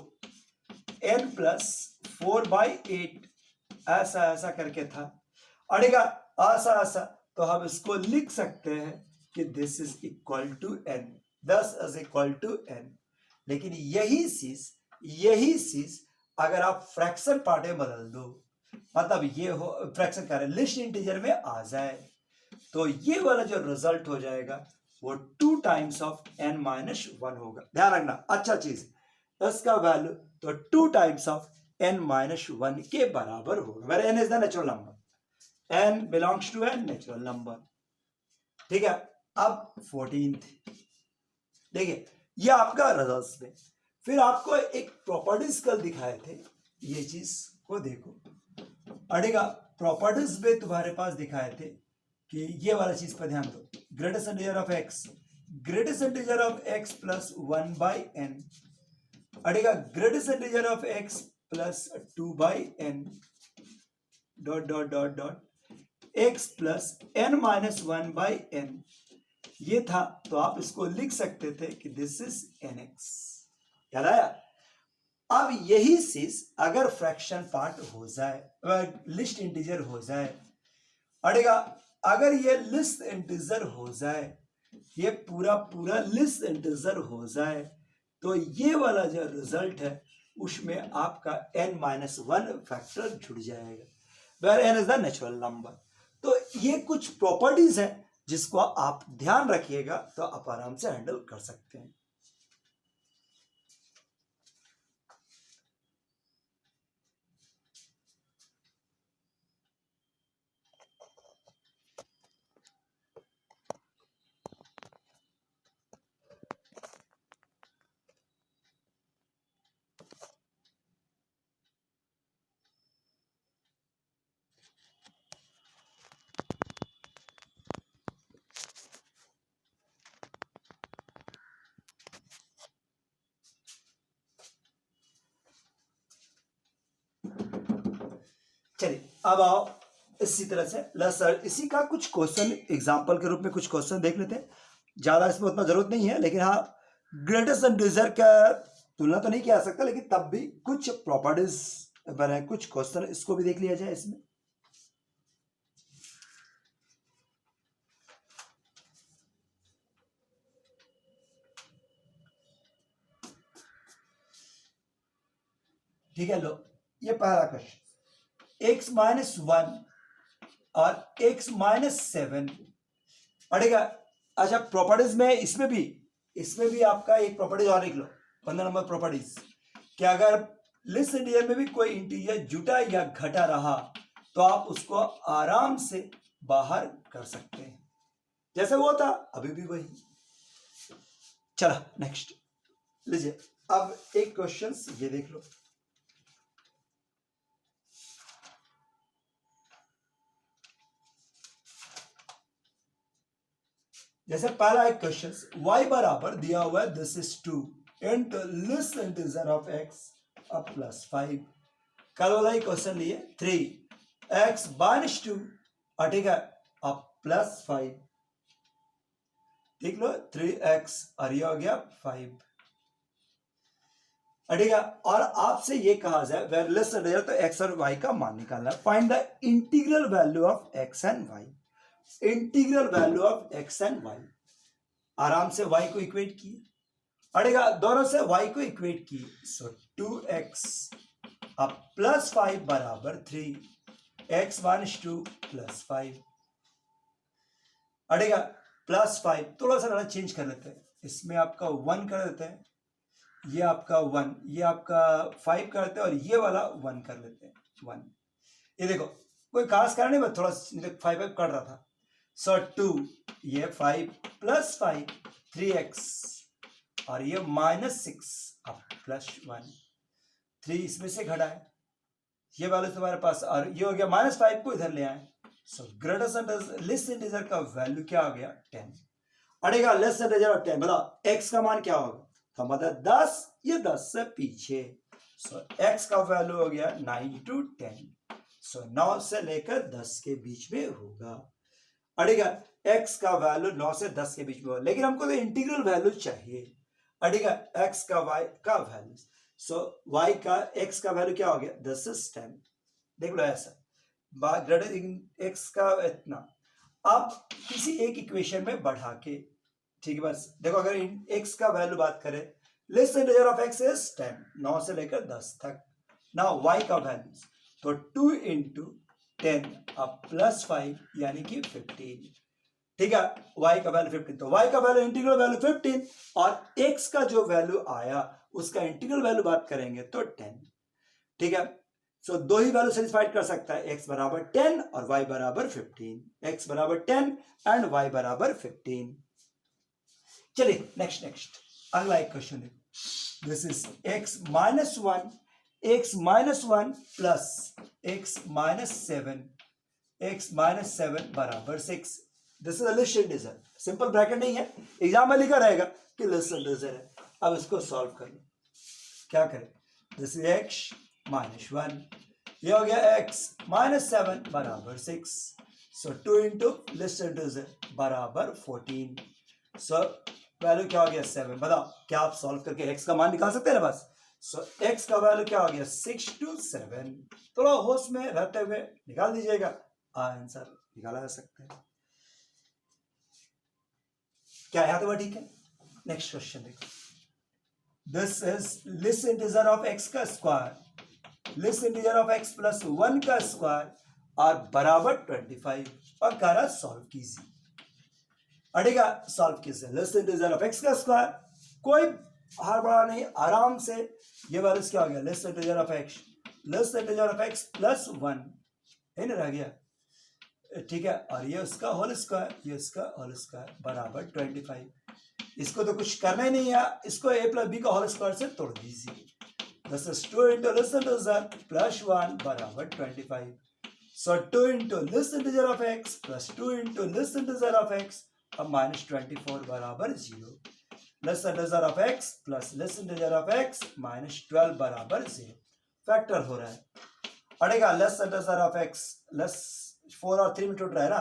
n+4/8, ऐसा करके था। अड़ेगा ऐसा तो हम इसको लिख सकते हैं कि this is equal to n, 10 is equal to n। लेकिन यही चीज अगर आप फ्रैक्शन पार्ट में बदल दो, मतलब ये हो फ्रैक्शन का लिस्ट इंटीजर में आ जाए, तो ये वाला जो रिजल्ट हो जाएगा वो 2 टाइम्स ऑफ n-1 होगा। ध्यान रखना, अच्छा चीज, इसका वैल्यू तो 2 टाइम्स ऑफ n-1 के बराबर होगा, where n is the natural number, n belongs to n natural number. ठीक है, अब 14th देखिए, ये आपका रिजल्ट में फिर आपको एक प्रॉपर्टीज कल दिखाए थे, ये चीज को देखो। अड़ेगा प्रॉपर्टीज में तुम्हारे पास दिखाए थे कि ये वाला चीज पर ध्यान दो, greatest integer of x plus 1/n। अड़ेगा greatest integer of x plus 2/n dot x plus n-1/n, ये था। तो आप इसको लिख सकते थे कि दिस इज nx। याद आया? अब यही चीज अगर फ्रैक्शन पार्ट हो जाए, लिस्ट इंटीजर हो जाए, अड़ेगा अगर ये लिस्ट इंटीजर हो जाए, ये पूरा लिस्ट इंटीजर हो जाए, तो ये वाला जो रिजल्ट है उसमें आपका n-1 फैक्टर जुड़ जाएगा, where n is the natural number. तो ये कुछ प्रॉपर्टीज है जिसको आप ध्यान रखिएगा तो आप आराम से हैंडल कर सकते हैं। चलिए अब आओ इसी तरह से सर इसी का कुछ क्वेश्चन एग्जांपल के रूप में कुछ क्वेश्चन देख लेते हैं। ज्यादा इसमें उतना जरूरत नहीं है, लेकिन हाँ ग्रेटेस्ट इंटीजर का तुलना तो नहीं किया जा सकता, लेकिन तब भी कुछ प्रॉपर्टीज बने, कुछ क्वेश्चन इसको भी देख लिया जाए इसमें। ठीक है, लो ये पहला क्वेश्चन, x-1 और x-7। अड़ेगा अच्छा प्रॉपर्टीज में इसमें भी आपका एक प्रॉपर्टीज और लिख लो, 15 नंबर प्रॉपर्टीज, कि अगर लिस्ट इंटीजर में भी कोई इंटीजर जुटा या घटा रहा तो आप उसको आराम से बाहर कर सकते हैं, जैसे वो था अभी भी वही। चलो नेक्स्ट लीजिए, अब एक क्वेश्चन ये देख लो, जैसे पहला एक क्वेश्चन, y बराबर दिया हुआ है this is 2 and list integer of x अब +5। कल वाला ही क्वेश्चन लिए 3x - 2 ठीक है अब +5, देख लो 3x और ये हो गया 5। ठीक है, और आपसे ये कहा जाए वेयर लिस्ट इंटीजर तो x और y का मान निकालना है, find the integral value of x and y। Integral value of x and y, आराम से y को इक्वेट किए, अड़ेगा दोनों से y को इक्वेट किए, सो 2x अब +5 बराबर 3, x - 2 +5, अड़ेगा +5, थोड़ा सा चेंज कर लेते हैं, इसमें आपका 1 कर देते हैं, ये आपका 1, ये आपका 5 कर देते हैं, और ये वाला 1 कर लेते हैं 1। ये देखो कोई खास कारण नहीं, बस थोड़ा 5 कर रहा था, सो 2 ये 5 +5 3x और ये -6 अब +1, 3 इसमें से घटा है, ये वैल्यू तुम्हारे पास, और ये हो गया -5 को इधर ले आए, सो ग्रेटर लेस इंटीजर का वैल्यू क्या हो गया 10। अड़ेगा लेस इंटीजर ऑफ 10, बताओ x का मान क्या होगा, तो मतलब 10, ये 10 से पीछे, सो x का वैल्यू हो गया 9 to 10, सो 9 से लेकर 10 के बीच में होगा। अड़ेगा x का वैल्यू 9 से 10 के बीच में होगा, लेकिन हमको तो इंटीग्रल वैल्यू चाहिए। अड़ेगा x का y का वैल्यू, सो y का x का वैल्यू क्या हो गया 10 is 10, देख लो ऐसा ग्रेटर x का इतना। अब किसी एक इक्वेशन में बढ़ा के, ठीक है, बस देखो अगर x का वैल्यू बात करें, less integer of x is 10, 9 से लेकर 10 तक। नाउ y का वैल्यू, तो 2 into 10 अब +5 यानी कि 15, ठीक है, y का वैल्यू 15, तो y का वैल्यू इंटीग्रल वैल्यू 15 और x का जो वैल्यू आया उसका इंटीग्रल वैल्यू बात करेंगे तो 10, ठीक है। सो दो ही वैल्यू सेटिस्फाइड कर सकता है, x बराबर 10 और y बराबर 15, x बराबर 10 एंड y बराबर 15। चलिए नेक्स्ट अगला एक क्वेश्चन है, this is x minus 1 plus x minus 7 बराबर 6। This is list integer, simple bracket नहीं है, एग्जाम में लिखा रहेगा कि लिस्ट इंटीजर है। अब इसको सॉल्व कर लो, क्या करें, दिस इज x minus 1, ये हो गया x minus 7 बराबर 6, सो 2 into लिस्ट इंटीजर बराबर 14, सो वैल्यू क्या हो गया 7। बताओ क्या आप सॉल्व करके x का मान निकाल सकते हैं ना, बस। सो x का वैल्यू क्या हो गया 6 to 7, थोड़ा होश में रहते हुए निकाल दीजिएगा, आंसर निकाला जा सकता है। क्या यहाँ तो ठीक है। नेक्स्ट क्वेश्चन देखो, this is list integer of x का square, list integer of x plus 1 का स्क्वायर और बराबर 25, और कह रहा सॉल्व कीजिए। अड़ेगा सॉल्व कीजिए, लिस्ट इंटीजर ऑफ x का स्क्वायर, कोई हड़बड़ा नहीं, आराम से ये वैल्यूज क्या हो गया, list integer of x plus 1 है ना, रह गया, ठीक है, और ये उसका होल स्क्वायर, ये उसका होल स्क्वायर बराबर 25। इसको तो कुछ करना ही नहीं है, इसको a प्लस b का होल स्क्वायर से तोड़ दीजिए, this is 2 into list integer plus 1 बराबर 25, so 2 into list integer of x plus 2 into list integer of x अब minus 24 बराबर 0, list integer of x plus list integer of x minus 12 बराबर 0, फैक्टर हो रहा है। अड़ेगा list integer of x less 4 और 3 में टूट रहा है ना,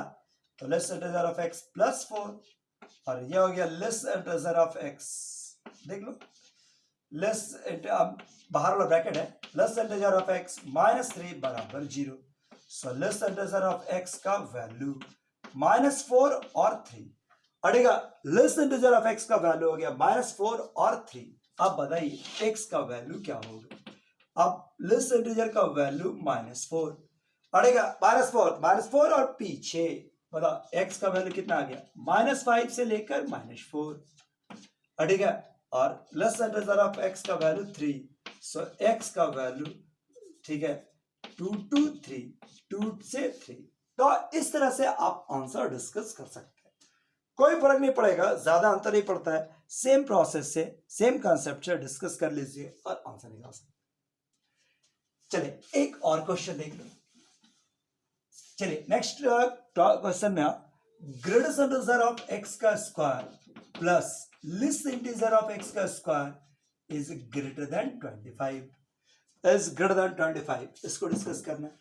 तो list integer of x plus 4, और ये हो गया list integer of x, देख लो लेस, बाहर वाला ब्रैकेट है, लेस इंटीजर ऑफ x -3 बराबर 0, so less integer of x का वैल्यू -4 और 3। अड़ेगा लेस इंटीजर ऑफ x का वैल्यू हो गया -4 और 3। अब बताइए x का वैल्यू क्या होगा, अब लेस इंटीजर का वैल्यू -4, अड़ेगा -4 और पीछे बताओ x का वैल्यू कितना आ गया, -5 से लेकर -4, अड़ेगा, और लेस इंटीजर ऑफ x का वैल्यू 3, सो x का वैल्यू, ठीक है, 2 to 3, 2 से 3। तो इस तरह से आप आंसर डिस्कस कर सकते हैं, कोई फर्क नहीं पड़ेगा, ज्यादा अंतर नहीं पड़ता है, सेम प्रोसेस से सेम कॉन्सेप्ट से डिस्कस कर लीजिए और आंसर निकाल सकते। चलिए एक और क्वेश्चन देख लो, चलिए नेक्स्ट क्वेश्चन में आप ग्रेटर इंटीजर ऑफ x का square plus list integer of x का square is greater than 25, is greater than 25, इसको डिस्कस करना है।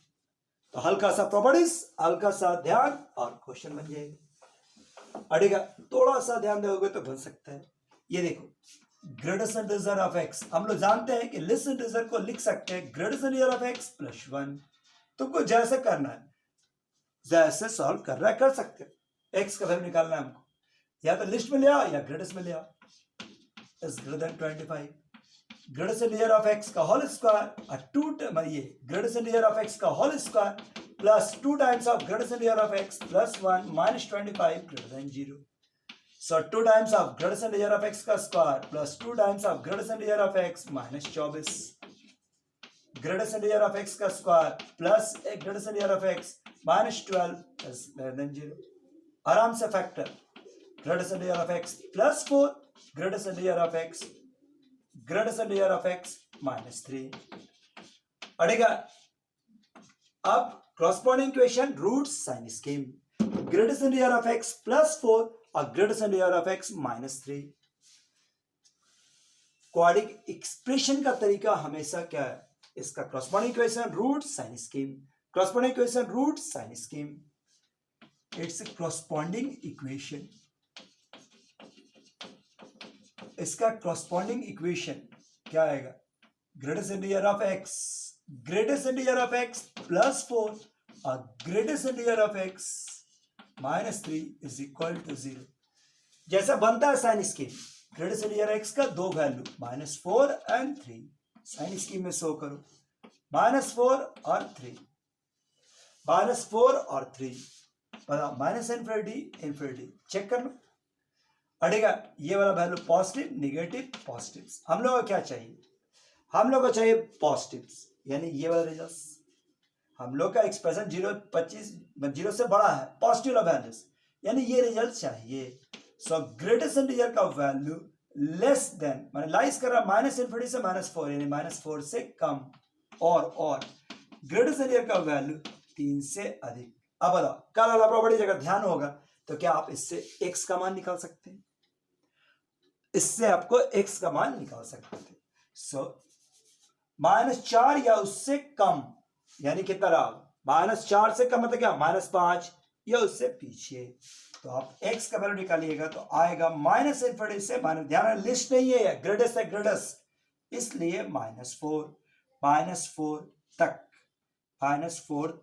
तो हल्का सा प्रॉपर्टीज, हल्का सा ध्यान और क्वेश्चन बन जाएगा। अड़ेगा थोड़ा सा ध्यान दोगे तो बन सकता है। ये देखो ग्रेटर इंटीजर ऑफ x, हम लोग जानते हैं कि लिस्ट इंटीजर को लिख सकते हैं greater integer of x plus 1, तुमको जैसे करना है, जैसे सॉल्व कर रहा है कर सकते हैं। x का वैल्यू निकालना है हमको, या तो लिस्ट में ले आओ या ग्रेटेस्ट में ले आओ, is greater than 25, greatest integer of x का होल स्क्वायर और 2 ये ग्रेटेस्ट इंटीजर ऑफ x का whole square plus 2 times of greatest integer of x plus 1 minus 25 greater than 0, so 2 times of greatest integer of x का square plus 2 times of greatest integer of x minus 24, greatest integer of x का square plus greatest integer of x minus 12 is greater than 0, आराम से factor, greatest integer of x plus 4, greatest integer of x minus 3, अड़ेगा अब corresponding equation root sin scheme. Greatest integer of x plus 4 और greatest integer of x minus 3. Quadric expression का तरीका हमेशा क्या है? इसका corresponding equation root sin scheme. Corresponding equation root sin scheme. It's a corresponding equation. इसका corresponding equation क्या आएगा? Greatest integer of x plus 4 और greatest integer of x minus 3 is equal to 0. जैसा बनता है sign scheme, greatest integer x का दो वैल्यू -4 and 3 साइन स्कीम में शो करो, -4 और 3, -4 और 3 बता माइनस इन्फिनिटी चेक करना अड़ेगा। ये वाला वैल्यू पॉजिटिव नेगेटिव पॉजिटिव, हम लोग को क्या चाहिए? हम लोग को चाहिए पॉजिटिव्स, यानी ये वाला रिजल्ट। हम लोग का एक्सप्रेशन 0 से बड़ा है, पॉजिटिव वैल्यूज, यानी ये रिजल्ट चाहिए। सो ग्रेटेस्ट इंटीजर का वैल्यू लेस देन माने लाइज कर रहा माइनस इन्फिनिटी से -4 यानी -4 से कम, और ग्रेटेस्ट इंटीजर का वैल्यू 3 से अधिक। अब बताओ कल वाला प्रॉपर्टी अगर ध्यान होगा तो क्या आप इससे x का मान निकाल सकते हैं? इससे आपको x का मान निकाल सकते थे। सो -4 या उससे कम यानी कितना रहा? -4 से कम मतलब क्या? -5 या उससे पीछे। तो आप x का वैल्यू निकालिएगा तो आएगा माइनस इन्फिनिटी से माइनस, ध्यान लिस्ट नहीं है, ग्रेटेस्ट है ग्रेटेस्ट, इसलिए -4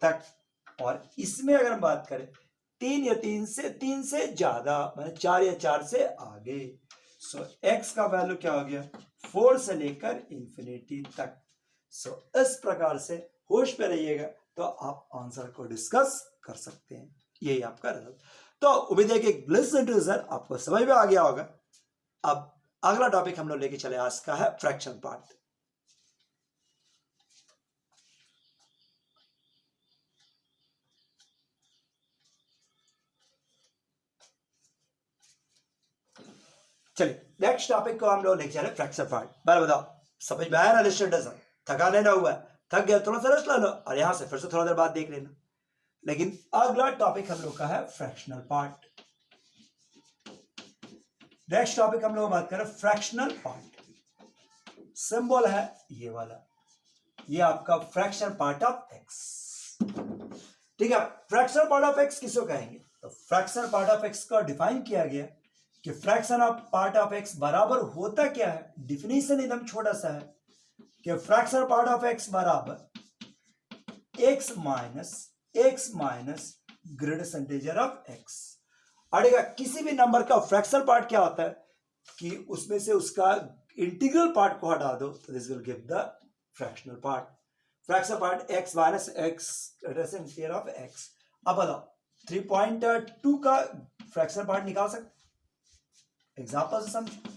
तक। और इसमें अगर हम बात करें 3 या 3 से ज्यादा मतलब 4 या 4 से आगे। सो x का वैल्यू क्या हो गया? 4 से लेकर इंफिनिटी तक। सो इस प्रकार से होश पे रहिएगा तो आप आंसर को डिस्कस कर सकते हैं। यही आपका रिजल्ट। तो उम्मीद है कि लिसन टू सर आपको समझ में आ गया होगा। अब अगला टॉपिक हम लोग लेके चले आज का है फ्रैक्शन पार्ट। चलिए नेक्स्ट टॉपिक को हम लोग लेके चले फ्रैक्शन पार्ट। बार बताओ समझ में आया ना? लिसन टू सर थका नहीं ना हुआ? थक गया थोड़ा सा रेस्ट ला लो और यहां से फिर से थोड़ा देर बाद देख लेना। लेकिन अगला टॉपिक हम लोग का है फ्रैक्शनल पार्ट। नेक्स्ट टॉपिक हम लोग बात करें फ्रैक्शनल पार्ट। सिंबल है ये वाला, ये आपका फ्रैक्शनल पार्ट ऑफ एक्स। ठीक है, फ्रैक्शनल पार्ट ऑफ एक्स किसको कहेंगे? तो फ्रैक्शनल पार्ट ऑफ एक्स का डिफाइन किया गया कि fraction of part of x बराबर होता क्या है? डिफिनीशन एकदम छोटा सा है कि फ्रैक्शनल पार्ट ऑफ एक्स बराबर x minus greatest integer of x। अड़ेगा किसी भी नंबर का फ्रैक्शनल पार्ट क्या होता है कि उसमें से उसका इंटीग्रल पार्ट को हटा दो तो this will give the fractional part. Fractional part x minus x greatest integer of x। अब बताओ 3.2 का फ्रैक्शनल पार्ट निकाल सकते? एग्जांपल से समझो।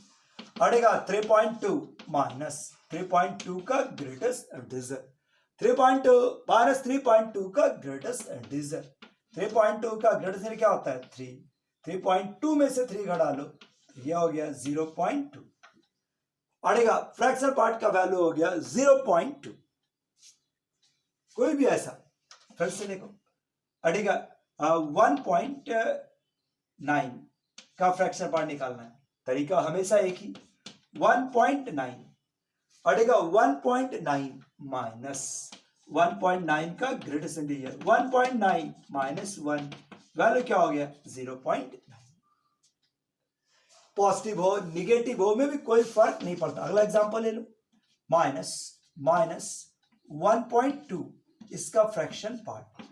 अड़ेगा 3.2 माइनस 3.2 का ग्रेटेस्ट इंटीजर, 3.2 माइनस 3.2 का ग्रेटेस्ट इंटीजर। 3.2 का ग्रेटेस्ट इंटीजर क्या होता है? 3। 3.2 में से 3 घटा लो तो यह हो गया 0.2। अड़ेगा फ्रैक्शनल पार्ट का वैल्यू हो गया 0.2। कोई भी ऐसा फिर से देखो, अड़ेगा 1.9 का फ्रैक्शनल पार्ट निकालना है, तरीका हमेशा एक ही 1.9। अड़ेगा 1.9 माइनस 1.9 का ग्रेटेस्ट इंटीजर, 1.9 माइनस 1 वैल्यू क्या हो गया? 0.9। पॉजिटिव हो निगेटिव हो में भी कोई फर्क नहीं पड़ता। अगला एग्जांपल ले लो, माइनस 1.2 इसका फ्रैक्शन पार्ट,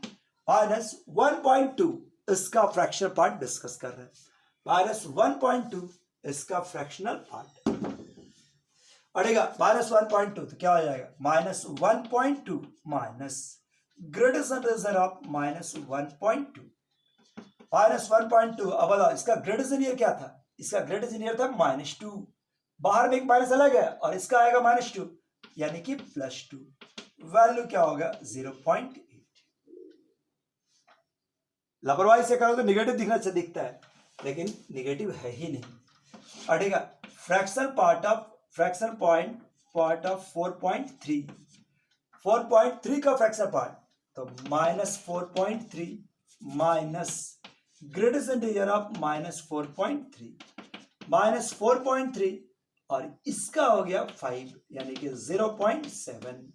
माइनस 1.2 इसका फ्रैक्शनल पार्ट डिस्कस कर रहे हैं। माइनस 1.2 इसका फ्रैक्शनल पार्ट। अड़ेगा माइनस 1.2 तो क्या हो जाएगा? Minus 1.2 minus greatest integer of minus 1.2, minus 1.2। अब बताओ इसका ग्रेटेस्ट इंटीजर क्या था? इसका ग्रेटेस्ट इंटीजर था -2, बाहर में एक माइनस अलग है और इसका आएगा -2 यानी कि +2। वैल्यू क्या होगा? 0.8। लापरवाही से करो तो निगेटिव दिखना अच्छा दिखता है लेकिन निगेटिव है ही नहीं। अड़ेगा फ्रैक्शनल पार्ट ऑफ 4.3 का फ्रैक्शनल पार्ट, तो -4.3 माइनस ग्रेटेस्ट इंटीजर ऑफ -4.3 -4.3 और इसका हो गया 5 यानी कि 0.7।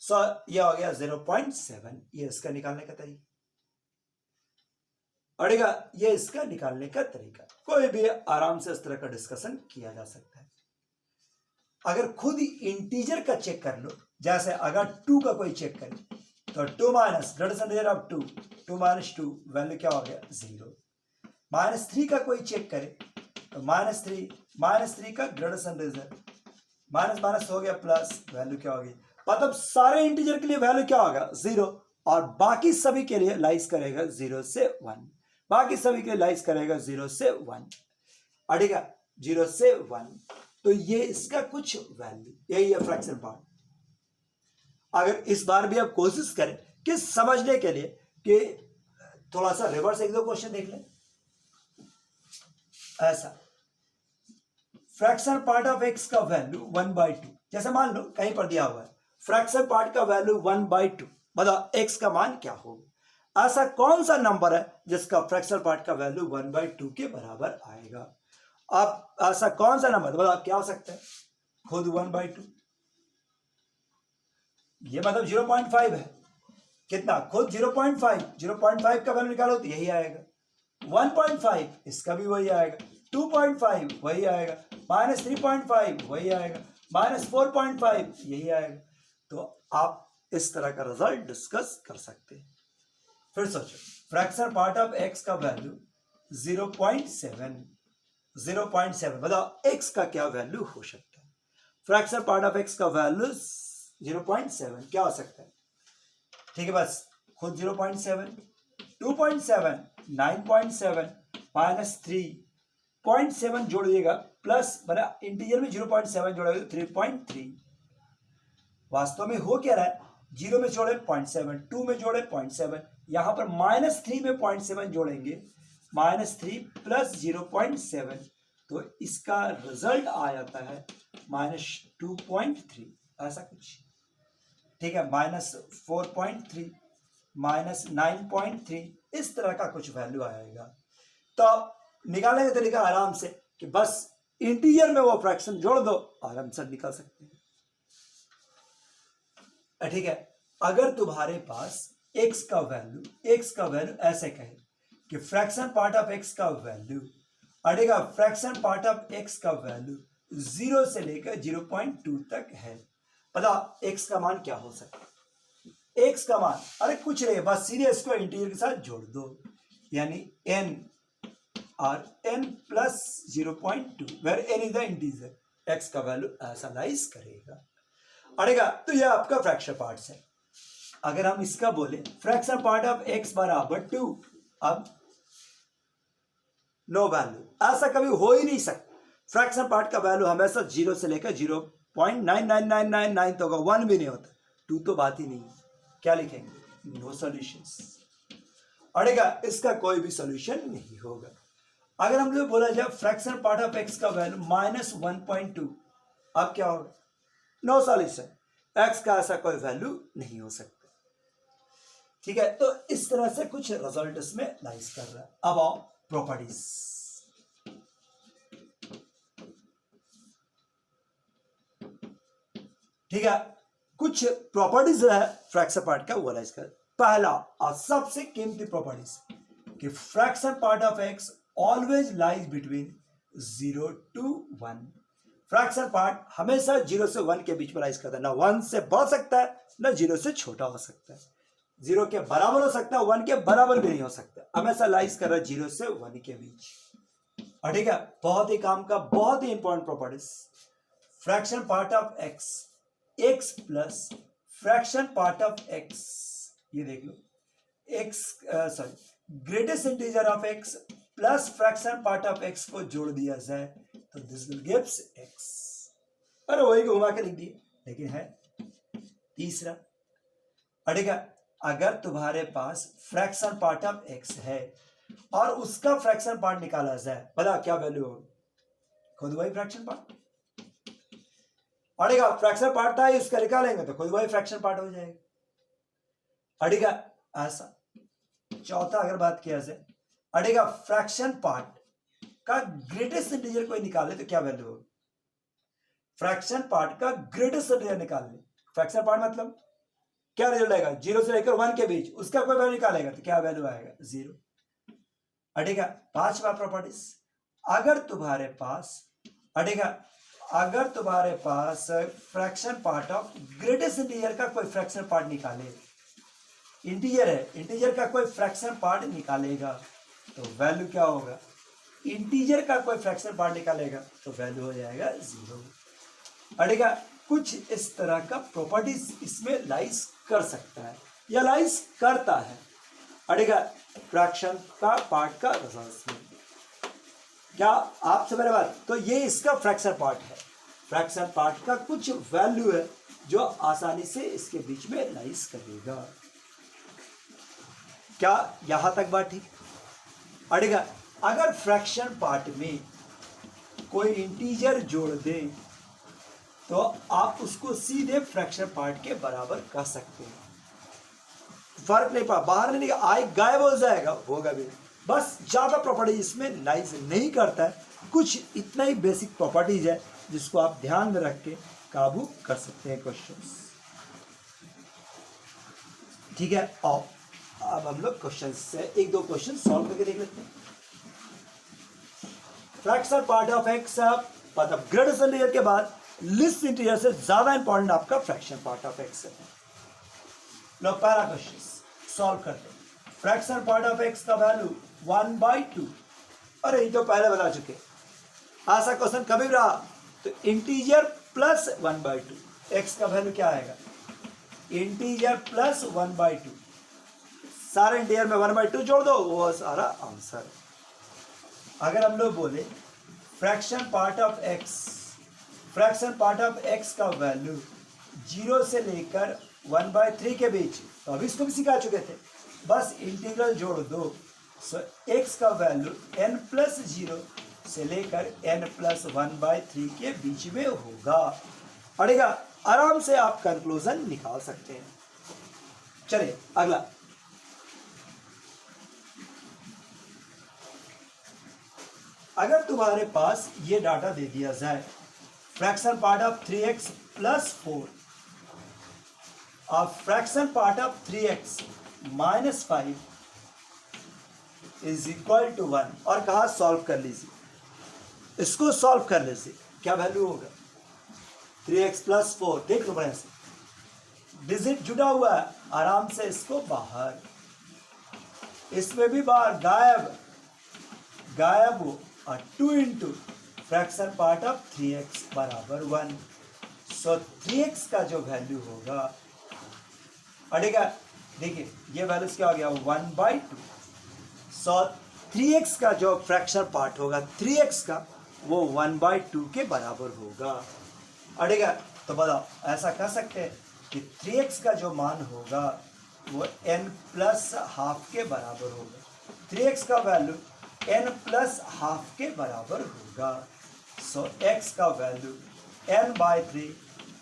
सो यह हो गया 0.7। ये इसका निकालने का तरीका अड़ेगा, ये इसका निकालने का तरीका। कोई भी आराम से इस तरह का डिस्कशन किया जा सकता है। अगर खुद इंटीजर का चेक कर लो, जैसे अगर 2 का कोई चेक करे तो 2 minus greatest integer of 2, 2 minus 2 value क्या हो गया 0। -3 का कोई चेक करे तो -3 का ग्रेटेस्ट इंटीजर माइनस माइनस हो गया प्लस, वैल्यू क्या होगी, मतलब सारे इंटीजर के लिए वैल्यू क्या होगा 0 और बाकी सभी के लिए लाइज करेगा 0 से 1, बाकी सभी के लिए लाइज करेगा 0 से 1, अड़ेगा 0 से 1। तो ये इसका कुछ वैल्यू, यही है फ्रैक्शन पार्ट। अगर इस बार भी आप कोशिश करें कि समझने के लिए कि थोड़ा सा रिवर्स एक दो क्वेश्चन देख लें। ऐसा फ्रैक्शन पार्ट ऑफ एक्स का वैल्यू 1/2, जैसे मान लो कहीं पर दिया हुआ है फ्रैक्शन पार्ट का वैल्यू 1/2, बताओ एक्स का मान क्या होगा। ऐसा कौन सा नंबर है जिसका फ्रैक्शन पार्ट का वैल्यू 1/2 के बराबर आएगा। आप ऐसा कौन सा नंबर बताओ क्या हो सकता है, खुद 1/2, ये मतलब 0.5 है, कितना खुद 0.5 का वैल्यू निकालो तो यही आएगा, 1.5 इसका भी वही आएगा, 2.5 वही आएगा, -3.5 वही आएगा, -4.5 यही आएगा। तो आप इस तरह का रिजल्ट डिस्कस कर सकते हैं। फिर सोचो फ्रैक्शन पार्ट ऑफ एक्स का वैल्यू 0.7 बताओ एक्स का क्या वैल्यू हो सकता है। फ्रैक्शन पार्ट ऑफ एक्स का वैल्यू 0.7 क्या हो सकता है, ठीक है, बस खुद 0.7, 2.7, 9.7 -3.7 जोड़िएगा प्लस बना इंटीजर में 0.7 जोड़ेगा तो 3.3। वास्तव में हो क्या रहा है, 0 में जोड़े 0.7, 2 में जोड़े 0.7, यहां पर -3 में 0.7 जोड़ेंगे, -3 प्लस 0.7 तो इसका रिजल्ट आ जाता है -2.3, ऐसा कुछ, ठीक है, -4.3, -9.3 इस तरह का कुछ वैल्यू आएगा। तो निकालने का तरीका आराम से कि बस इंटीजर में वो फ्रैक्शन जोड़ दो, आराम से निकल सकते हैं, ठीक है। अगर तुम्हारे पास x का वैल्यू ऐसे कहे कि फ्रैक्शन पार्ट ऑफ x का वैल्यू अड़ेगा, फ्रैक्शन पार्ट ऑफ x का वैल्यू 0 से लेकर 0.2 तक है, पता x का मान क्या हो सकता है। x का मान अरे कुछ नहीं, बस सीधे इसको इंटीजर के साथ जोड़ दो, यानी n और n plus 0.2 where n is the integer, x का वैल्यू ऐसा लाइज करेगा, अड़ेगा। तो यह आपका फ्रैक्शन पार्ट है। अगर हम इसका बोले फ्रैक्शन पार्ट ऑफ x बराबर 2, अब नो वैल्यू, ऐसा कभी हो ही नहीं सकता। फ्रैक्शन पार्ट का वैल्यू हमेशा 0 से लेकर 0.99999 तो होगा, 1 भी नहीं होता, 2 तो बात ही नहीं है। क्या लिखेंगे, नो सॉल्यूशंस, अड़ेगा इसका कोई भी सॉल्यूशन नहीं होगा। अगर हम लोग बोला जाए फ्रैक्शन पार्ट ऑफ x का वैल्यू -1.2, अब क्या होगा, नो सॉल्यूशन, x का ऐसा कोई वैल्यू नहीं हो सकता, ठीक है। तो इस तरह से कुछ रिजल्ट इसमें लाइज कर रहा है। अब आओ प्रॉपर्टीज, ठीक है, कुछ प्रॉपर्टीज है फ्रैक्शन पार्ट का वो लाइज कर। पहला और सबसे कीमती प्रॉपर्टीज कि fraction part of x always lies between 0 to 1, fraction part हमेशा 0 से 1 के बीच में लाइज करता है, ना 1 से बढ़ सकता है ना 0 से छोटा हो सकता है, 0 के बराबर हो सकता है, 1 के बराबर भी नहीं हो सकता, हमेशा लाइज कर रहा है 0 से 1 के बीच, ठीक है। बहुत ही काम का, बहुत ही important properties, fraction part of x plus fraction part of x, ये देख लो greatest integer of x plus fraction part of x को जोड़ दिया जाए तो दिस विल गिव्स x, अरे वही घुमा के लिख दिए, लेकिन है तीसरा, ठीक है। अगर तुम्हारे पास फ्रैक्शन पार्ट ऑफ x है और उसका फ्रैक्शन पार्ट निकाला जाए, बता क्या वैल्यू होगी, खुद वही फ्रैक्शन पार्ट, फ्रैक्शन पार्ट था इसका निकालेंगे तो खुद वही फ्रैक्शन पार्ट हो जाएगा। अड़ेगा ऐसा। चौथा अगर बात किया जाए, अड़ेगा फ्रैक्शन पार्ट का ग्रेटेस्ट इंटीजर कोई निकाले तो क्या वैल्यू होगी? फ्रैक्शन पार्ट का ग्रेटेस्ट इंटीजर निकाल ले। फ्रैक्शन पार्ट मतलब क्या रिजल्ट आएगा? 0 से लेकर 1 के बीच, उसका कोई वैल्यू निकालेगा तो क्या वैल्यू आएगा? 0। अड़ेगा पांचवा प्रॉपर्टीज, अगर तुम्हारे पास fraction part of greatest integer का कोई फ्रैक्शन पार्ट निकाले, इंटीजर है, इंटीजर का कोई फ्रैक्शन पार्ट निकालेगा तो वैल्यू क्या होगा? इंटीजर का कोई फ्रैक्शन पार्ट निकालेगा तो वैल्यू हो जाएगा 0। अड़ेगा कुछ इस तरह का प्रॉपर्टीज इसमें लाइज कर सकता है या लाइज करता है। अड़ेगा फ्रैक्शन का पार्ट का रिजल्ट में क्या आपसे मेरे बात, तो ये इसका फ्रैक्शन पार्ट है। फ्रैक्शन पार्ट का कुछ वैल्यू है जो आसानी से इसके बीच में लाइज करेगा। क्या यहां तक बात ठीक? अड़ेगा अगर फ्रैक्शन पार्ट में कोई इंटीजर जोड़ दे तो आप उसको सीधे फ्रैक्शन पार्ट के बराबर कर सकते हैं। फर्क नहीं पड़ा, बाहर नहीं आई गायब हो जाएगा, होगा भी, बस ज्यादा प्रॉपर्टी इसमें लाइज नहीं करता है। कुछ इतना ही बेसिक प्रॉपर्टीज है जिसको आप ध्यान में रख के काबू कर सकते हैं क्वेश्चंस। ठीक है, और अब हम लोग क्वेश्चन से एक दो क्वेश्चन सॉल्व करके देख लेते हैं। फ्रैक्शन पार्ट ऑफ एक्स, मतलब ग्रेटेस्ट इंटीजर के बाद लिस्ट इंटीजर से ज्यादा इंपॉर्टेंट आपका फ्रैक्शन पार्ट ऑफ एक्स है। लो पहला क्वेश्चन सॉल्व करते हैं। फ्रैक्शन पार्ट ऑफ एक्स का वैल्यू 1/2। अरे ये तो पहले बता चुके, ऐसा क्वेश्चन कभी भी रहा तो इंटीजर प्लस 1/2, एक्स का वैल्यू क्या आएगा? इंटीजर प्लस 1/2, सारे इंटीजर में 1/2 जोड़ दो, वो सारा आंसर। अगर हम लोग बोले फ्रैक्शन पार्ट ऑफ एक्स का वैल्यू 0 से लेकर 1/3 के बीच, तो अभी इसको भी सिखा चुके थे, बस इंटीग्रल जोड़ दो। सो एक्स का वैल्यू n+0 से लेकर n+1/3 के बीच में होगा। अड़ेगा आराम से आप कंक्लूजन निकाल सकते हैं। चलिए अगला, अगर तुम्हारे पास ये डाटा दे दिया जाए, फ्रैक्शन पार्ट ऑफ 3x + 4 और फ्रैक्शन पार्ट ऑफ 3x - 5 = 1, और कहा सॉल्व कर लीजिए, इसको सॉल्व कर लीजिए, क्या वैल्यू होगा? 3x + 4, देख लो बड़े से, डिजिट जुड़ा हुआ है, आराम से इसको बाहर, इसमें भी बाहर गायब हो, और 2 × fraction part of 3x = 1। So 3x का जो वैल्यू होगा, अड़ेगा देखिए ये वैल्यू क्या हो गया? 1/2। सो 3x का जो फ्रैक्शन पार्ट होगा 3x का, वो 1/2 के बराबर होगा। अड़ेगा तो बताओ, ऐसा कर सकते हैं कि 3x का जो मान होगा वो n+½ के बराबर होगा। 3x का वैल्यू n+½ के बराबर होगा। सो x का वैल्यू n/3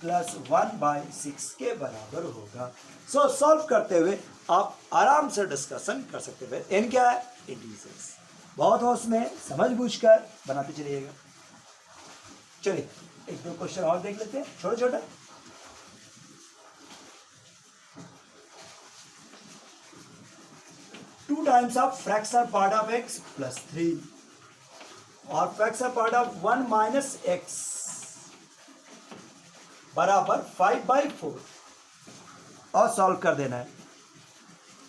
+ 1/6 के बराबर होगा। सो सॉल्व करते हुए आप आराम से डिस्कशन कर सकते हैं। n क्या है? इंटीजर्स। बहुत होश में समझ बूझकर बनाते चलिएगा। चलिए एक दो क्वेश्चन और देख लेते हैं, छोटे छोटे। 2 times of fraction part of x + 3 और फ्रैक्शन पार्ट ऑफ 1 - x बराबर 5/4, और सॉल्व कर देना है।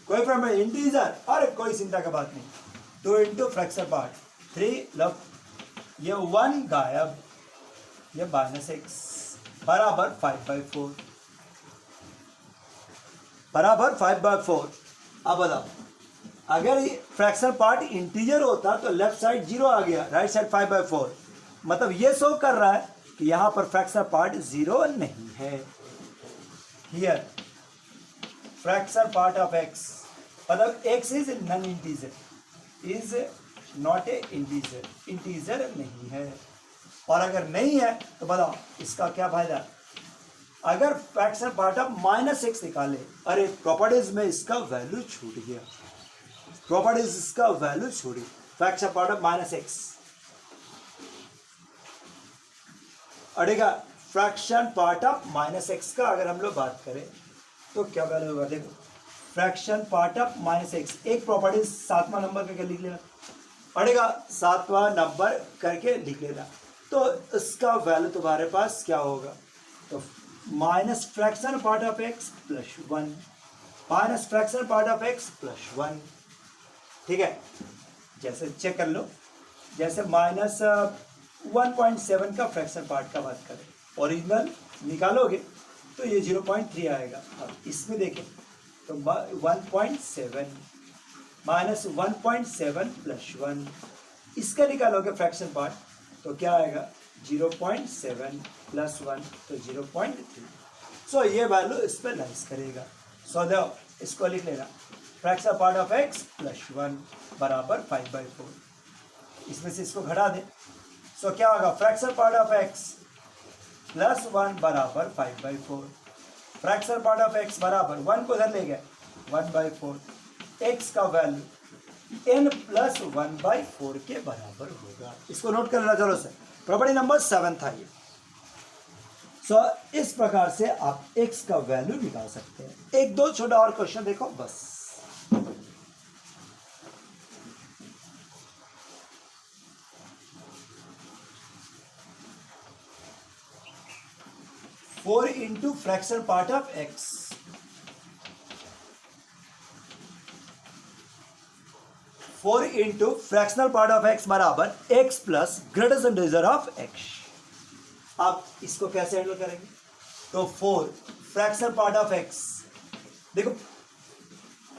कोई प्रॉब्लम है? इंटीजर, अरे कोई चिंता का बात नहीं। 2 × फ्रैक्शन पार्ट 3, लब ये 1 गायब, ये -x बराबर 5/4, बराबर 5/4। अब बताओ, अगर ये फ्रैक्शन पार्ट इंटीजर होता तो लेफ्ट साइड 0 आ गया, राइट साइड 5/4, मतलब ये शो कर रहा है कि यहां पर फ्रैक्शन पार्ट 0 नहीं है। Here fraction part of x, मतलब x is non integer, is not a integer, integer नहीं है। और अगर नहीं है तो बताओ इसका क्या फायदा? अगर फ्रैक्शन पार्ट ऑफ -x निकाले, अरे प्रॉपर्टीज में इसका वैल्यू छूट गया, प्रॉपर्टीज इसका वैल्यू छोड़ी, फ्रैक्शन पार्ट ऑफ -x अड़ेगा फ्रैक्शन पार्ट ऑफ -x का अगर हम लोग बात करें तो क्या वैल्यू होगा, देखो फ्रैक्शन पार्ट ऑफ -x, एक प्रॉपर्टी 7वां नंबर करके लिख लेना पड़ेगा, 7वां नंबर करके लिख लेना, तो इसका वैल्यू तुम्हारे पास क्या होगा, तो minus fraction part of x plus 1, minus fraction part of x plus 1, ठीक है। जैसे चेक कर लो, जैसे -1.7 का फ्रैक्शन पार्ट का बात करें, ओरिजिनल निकालोगे तो ये 0.3 आएगा। अब इसमें देखें तो 1.7 माइनस 1.7 प्लस 1, इसका निकालोगे फ्रैक्शन पार्ट तो क्या आएगा 0.7 प्लस 1 तो 0.3। सो ये वैल्यू इस पर लाइज करेगा। सो दो इसको लिख लेना, fraction part of x plus 1 बराबर 5/4, इसमें से इसको घटा दें। सो क्या होगा, fraction part of x plus 1 बराबर 5/4, फ्रैक्शन पार्ट ऑफ x बराबर 1 को इधर ले गए 1/4, x का वैल्यू n प्लस 1/4 के बराबर होगा। इसको नोट कर लेना, चलो से प्रॉपर्टी नंबर 7 था ये। सो इस प्रकार से आप x का वैल्यू निकाल सकते हैं। एक दो छोटा और क्वेश्चन देखो बस। Four into fraction part of x, 4 into fractional part of x बराबर x plus greatest integer of x। आप इसको कैसे हैंडल करेंगे, तो 4 फ्रैक्शनल पार्ट ऑफ x, देखो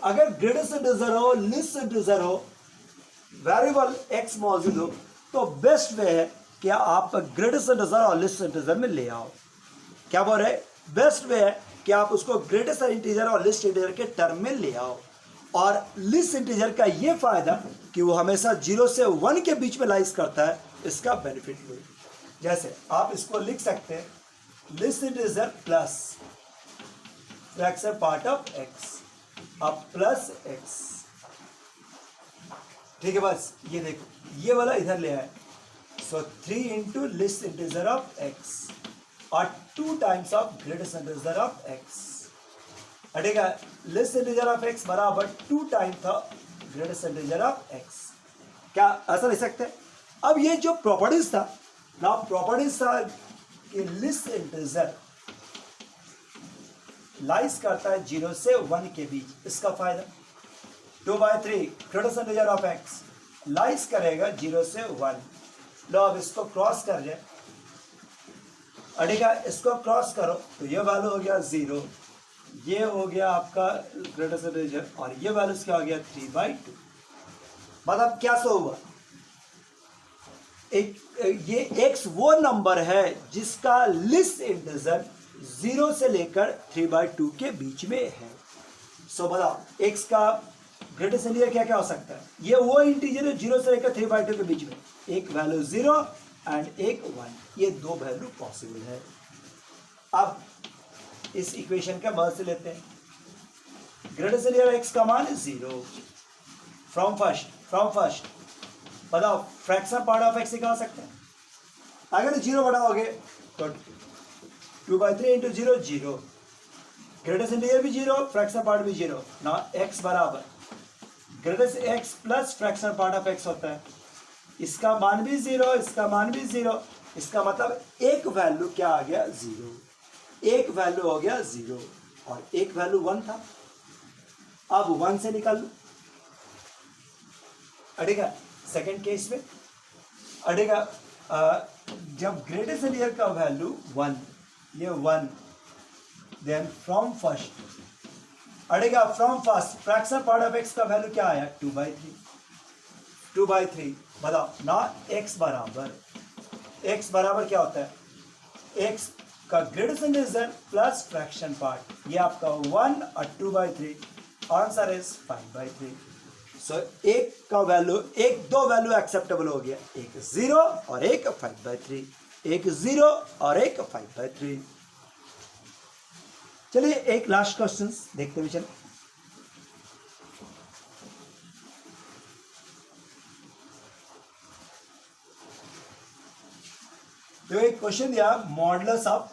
अगर ग्रेटेस्ट इंटीजर हो, लीस्ट इंटीजर हो, वेरिएबल x मौजूद हो, तो बेस्ट वे है कि आप ग्रेटेस्ट इंटीजर और लीस्ट इंटीजर में ले आओ। क्या बोल रहे, बेस्ट वे है कि आप उसको ग्रेटेस्ट इंटीजर और लिस्ट इंटीजर के टर्म में ले आओ। और लिस्ट इंटीजर का ये फायदा कि वो हमेशा 0 से 1 के बीच में लाइज करता है, इसका बेनिफिट लो। जैसे आप इसको लिख सकते हैं, list integer plus fraction part of x, अब प्लस x, ठीक है। बस ये देखो ये वाला इधर ले आए, सो 3 into list integer of x और 2 times of greatest integer of x, हटेगा लिस्ट इंटीजर ऑफ x बराबर 2 टाइम्स था ग्रेटेस्ट इंटीजर ऑफ x। क्या ऐसा लिख सकते हैं। अब ये जो प्रॉपर्टीज था ना, प्रॉपर्टीज था कि लिस्ट इंटीजर लाइज करता है 0 से 1 के बीच, इसका फायदा 2/3 greatest integer of x lies करेगा 0 से 1। लो अब इसको क्रॉस कर जाए, अड़ेगा इसको क्रॉस करो तो ये वैल्यू हो गया 0, ये हो गया आपका ग्रेटेस्ट इंटीजर और ये वैल्यू क्या हो गया 3/2। मतलब क्या सो हुआ, ये x वो नंबर है जिसका लिस्ट इंटीजर 0 से लेकर 3/2 के बीच में है। सो बताओ x का ग्रेटेस्ट इंटीजर क्या क्या हो सकता है, ये वो इंटीजर है 0 से लेकर 3/2 के बीच में, एक वैल्यू 0 एंड एक 1, ये 2 वैल्यू पॉसिबल है। अब इस इक्वेशन का मदद से लेते हैं, ग्रेटेस्ट इंटीजर x का मान 0 फ्रॉम फर्स्ट बताओ फ्रैक्शन पार्ट ऑफ x निकाल सकते हैं। अगर 0 बढ़ाओगे तो 2/3 इंटू 0 0, ग्रेटेस्ट इंटीजर भी 0, फ्रैक्शन पार्ट भी 0 ना, x बराबर greatest x plus fraction part of x होता है, इसका मान भी 0, इसका मान भी 0, इसका मतलब एक वैल्यू क्या आ गया 0, एक वैल्यू हो गया 0 और एक वैल्यू 1 था। अब 1 से निकाल लो, अड़ेगा सेकेंड केस में, अड़ेगा जब ग्रेटेस्ट इंटीजर का वैल्यू 1, ये 1, देन फ्रॉम फर्स्ट, अड़ेगा from first fraction part of x का वैल्यू क्या आया 2/3 बताओ ना, x बराबर क्या होता है, x का greatest integer plus fraction part, ये आपका 1 और 2/3, आंसर इज 5/3। सो एक का वैल्यू, एक दो वैल्यू एक्सेप्टेबल हो गया, एक 0 और एक 5/3, एक 0 और एक 5/3। चलिए एक लास्ट क्वेश्चन देखते हुए चले। तो एक क्वेश्चन दिया, modulus of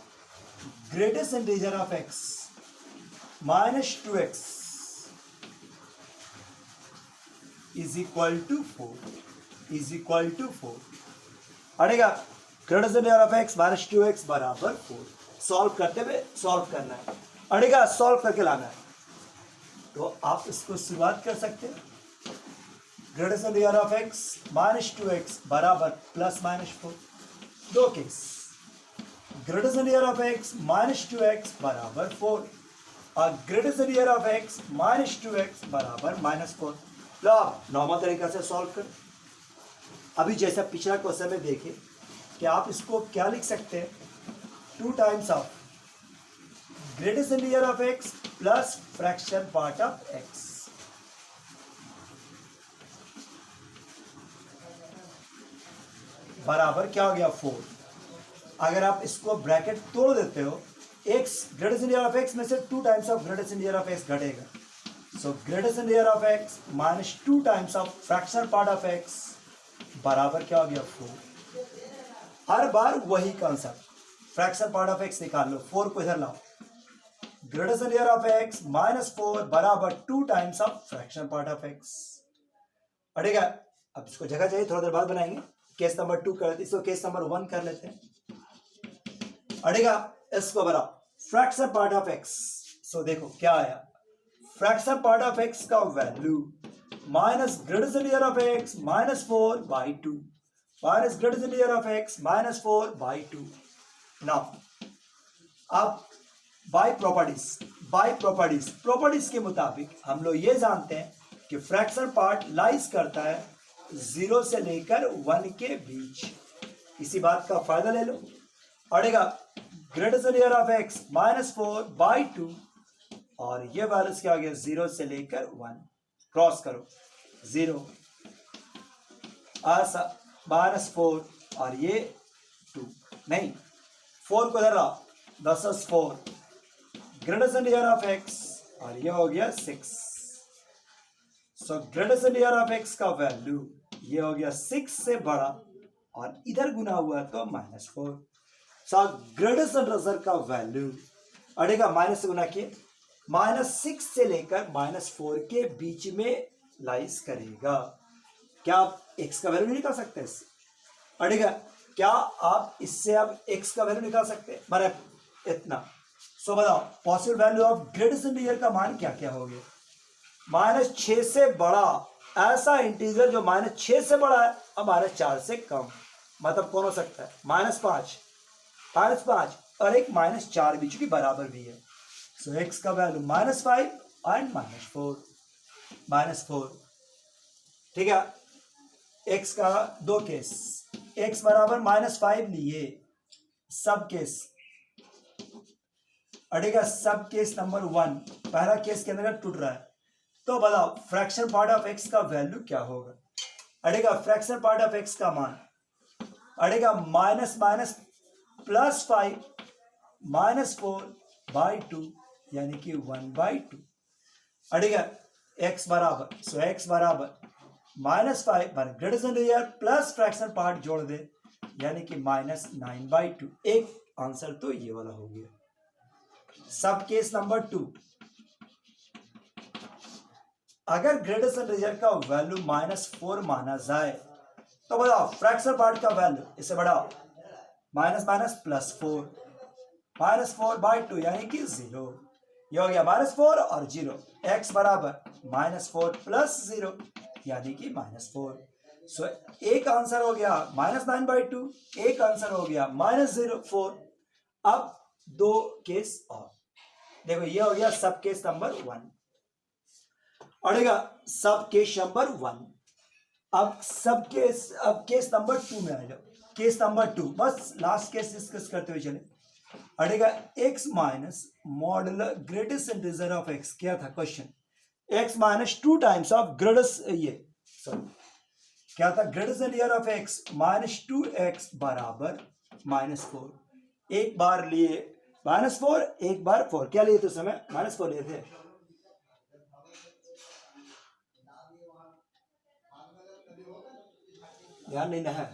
greatest integer of x -2x is equal to 4 अड़ेगा greatest integer of x -2x बराबर 4। सॉल्व करते हुए सॉल्व करना है, अड़ेगा सॉल्व करके लाना है। तो आप इसको शुरुआत कर सकते हैं। Greatest integer of x -2x बराबर ±4। दो case, greatest integer of x -2x बराबर 4 और greatest integer of x -2x बराबर -4। लो आप नॉर्मल तरीका से सॉल्व कर। अभी जैसा पिछला क्वेश्चन में देखें कि आप इसको क्या लिख सकते हैं, 2 times of greatest integer of x plus fraction part of x बराबर क्या हो गया 4। अगर आप इसको ब्रैकेट तोड़ देते हो, x greatest integer of x में से 2 times of greatest integer of x घटेगा। सो greatest integer of x -2 times of fractional part of x बराबर क्या हो गया 4। हर बार वही concept, fractional part of x निकाल लो, 4 को इधर लाओ। ग्रेटेस्ट इंटीजर ऑफ x -4 बराबर 2 times of fractional part of x बढ़ेगा। अब इसको जगह चाहिए, थोड़ा देर बाद बनाएंगे। केस नंबर 2 कर लेते, इसको केस नंबर 1 कर लेते हैं। अड़ेगा इसको बनाओ फ्रैक्शनल पार्ट ऑफ x। सो देखो क्या आया, फ्रैक्शनल पार्ट ऑफ x का value minus greatest integer of x -4/2 minus greatest integer of x -4/2। Now अब बाय प्रॉपर्टीज के मुताबिक हम लोग ये जानते हैं कि फ्रैक्शनल पार्ट लाइज करता है 0 से लेकर 1 के बीच। इसी बात का फायदा ले लो। अड़ेगा ग्रेटेस्ट इंटीजर ऑफ x -4/2 और ये वैल्यूज क्या आ गया 0 से लेकर 1। क्रॉस करो 0 -4 और ये 2 नहीं 4 को इधर लाओ, 10 4 ग्रेटेस्ट इंटीजर ऑफ x और ये हो गया 6। सो ग्रेटेस्ट इंटीजर ऑफ x का वैल्यू ये हो गया 6 से बड़ा और इधर गुना हुआ तो -4। सो ग्रेटेस्ट इंटीजर का वैल्यू अड़ेगा माइनस से गुना किए -6 से लेकर -4 के बीच में लाइज करेगा। क्या आप x का वैल्यू निकाल सकते हैं इससे? अड़ेगा क्या आप इससे अब x का वैल्यू निकाल सकते हैं, माना इतना। सो बताओ possible value of greatest integer का मान क्या क्या हो गया, -6 से बड़ा ऐसा इंटीजर जो -6 से बड़ा है और -4 से कम, मतलब कौन हो सकता है -5 और एक -4 बीच की बराबर भी है। सो x का वैल्यू -5 एंड -4 ठीक है। x का दो केस, x बराबर -5 लिए सब केस अड़ेगा, सब केस नंबर 1 पहला केस के अंदर टूट रहा है। तो बताओ फ्रैक्शन पार्ट ऑफ x का वैल्यू क्या होगा। अड़ेगा फ्रैक्शन पार्ट ऑफ x का मान अड़ेगा माइनस +5 -4/2 यानी कि 1/2 अड़ेगा x बराबर। सो x बराबर -5 greatest integer plus fraction part जोड़ दे यानी कि -9/2। एक आंसर तो ये वाला हो गया। सब केस नंबर 2, अगर ग्रेटेस्ट इंटीजर का वैल्यू -4 माना जाए तो बताओ फ्रैक्शन पार्ट का वैल्यू इसे बढ़ाओ -4 -4/2 यानी कि 0। ये हो गया -4 और 0। x बराबर -4 + 0 यानी कि -4। सो एक आंसर हो गया -9/2, एक आंसर हो गया -0.4। अब दो केस और देखो, ये हो गया सब केस नंबर 1 अड़ेगा सब केस नंबर 1। अब केस नंबर 2 में आ जाओ। केस नंबर 2 बस लास्ट केस डिस्कस करते हुए चले। अड़ेगा x minus modular greatest integer of x क्या था question, x -2 times of greatest क्या था greatest integer of x -2x बराबर -4। एक बार लिए -4 एक बार 4 क्या लिए थे उस समय? -4 लिए थे। ध्यान नहीं ना है।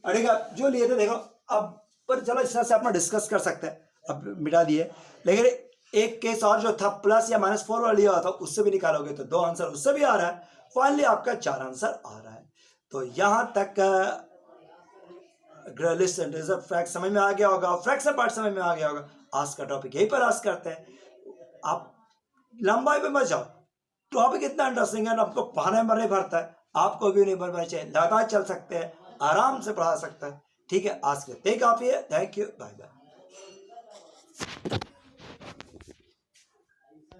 अरे जो लिए थे देखो अब, पर चलो इस तरह से अपना डिस्कस कर सकते हैं, अब मिटा दिए। लेकिन एक केस और जो था प्लस या -4 वाला लिया हुआ था, उससे भी निकालोगे तो 2 आंसर उससे भी आ रहा है। फाइनली आपका 4 आंसर आ रहा है। तो यहां तक लिस्ट एंड रिजर्व फैक्ट समझ में आ गया होगा, फ्रैक्शन पार्ट समझ में आ गया होगा। आज का टॉपिक यहीं पर आज करते हैं। आप लंबाई पे मत जाओ, टॉपिक इतना इंटरेस्टिंग है ना, आपको पढ़ाने में नहीं भरता है, आपको भी नहीं भरना चाहिए, लगातार चल सकते हैं, आराम से पढ़ा सकता है। ठीक है, आज के लिए काफी है। Thank you, bye bye.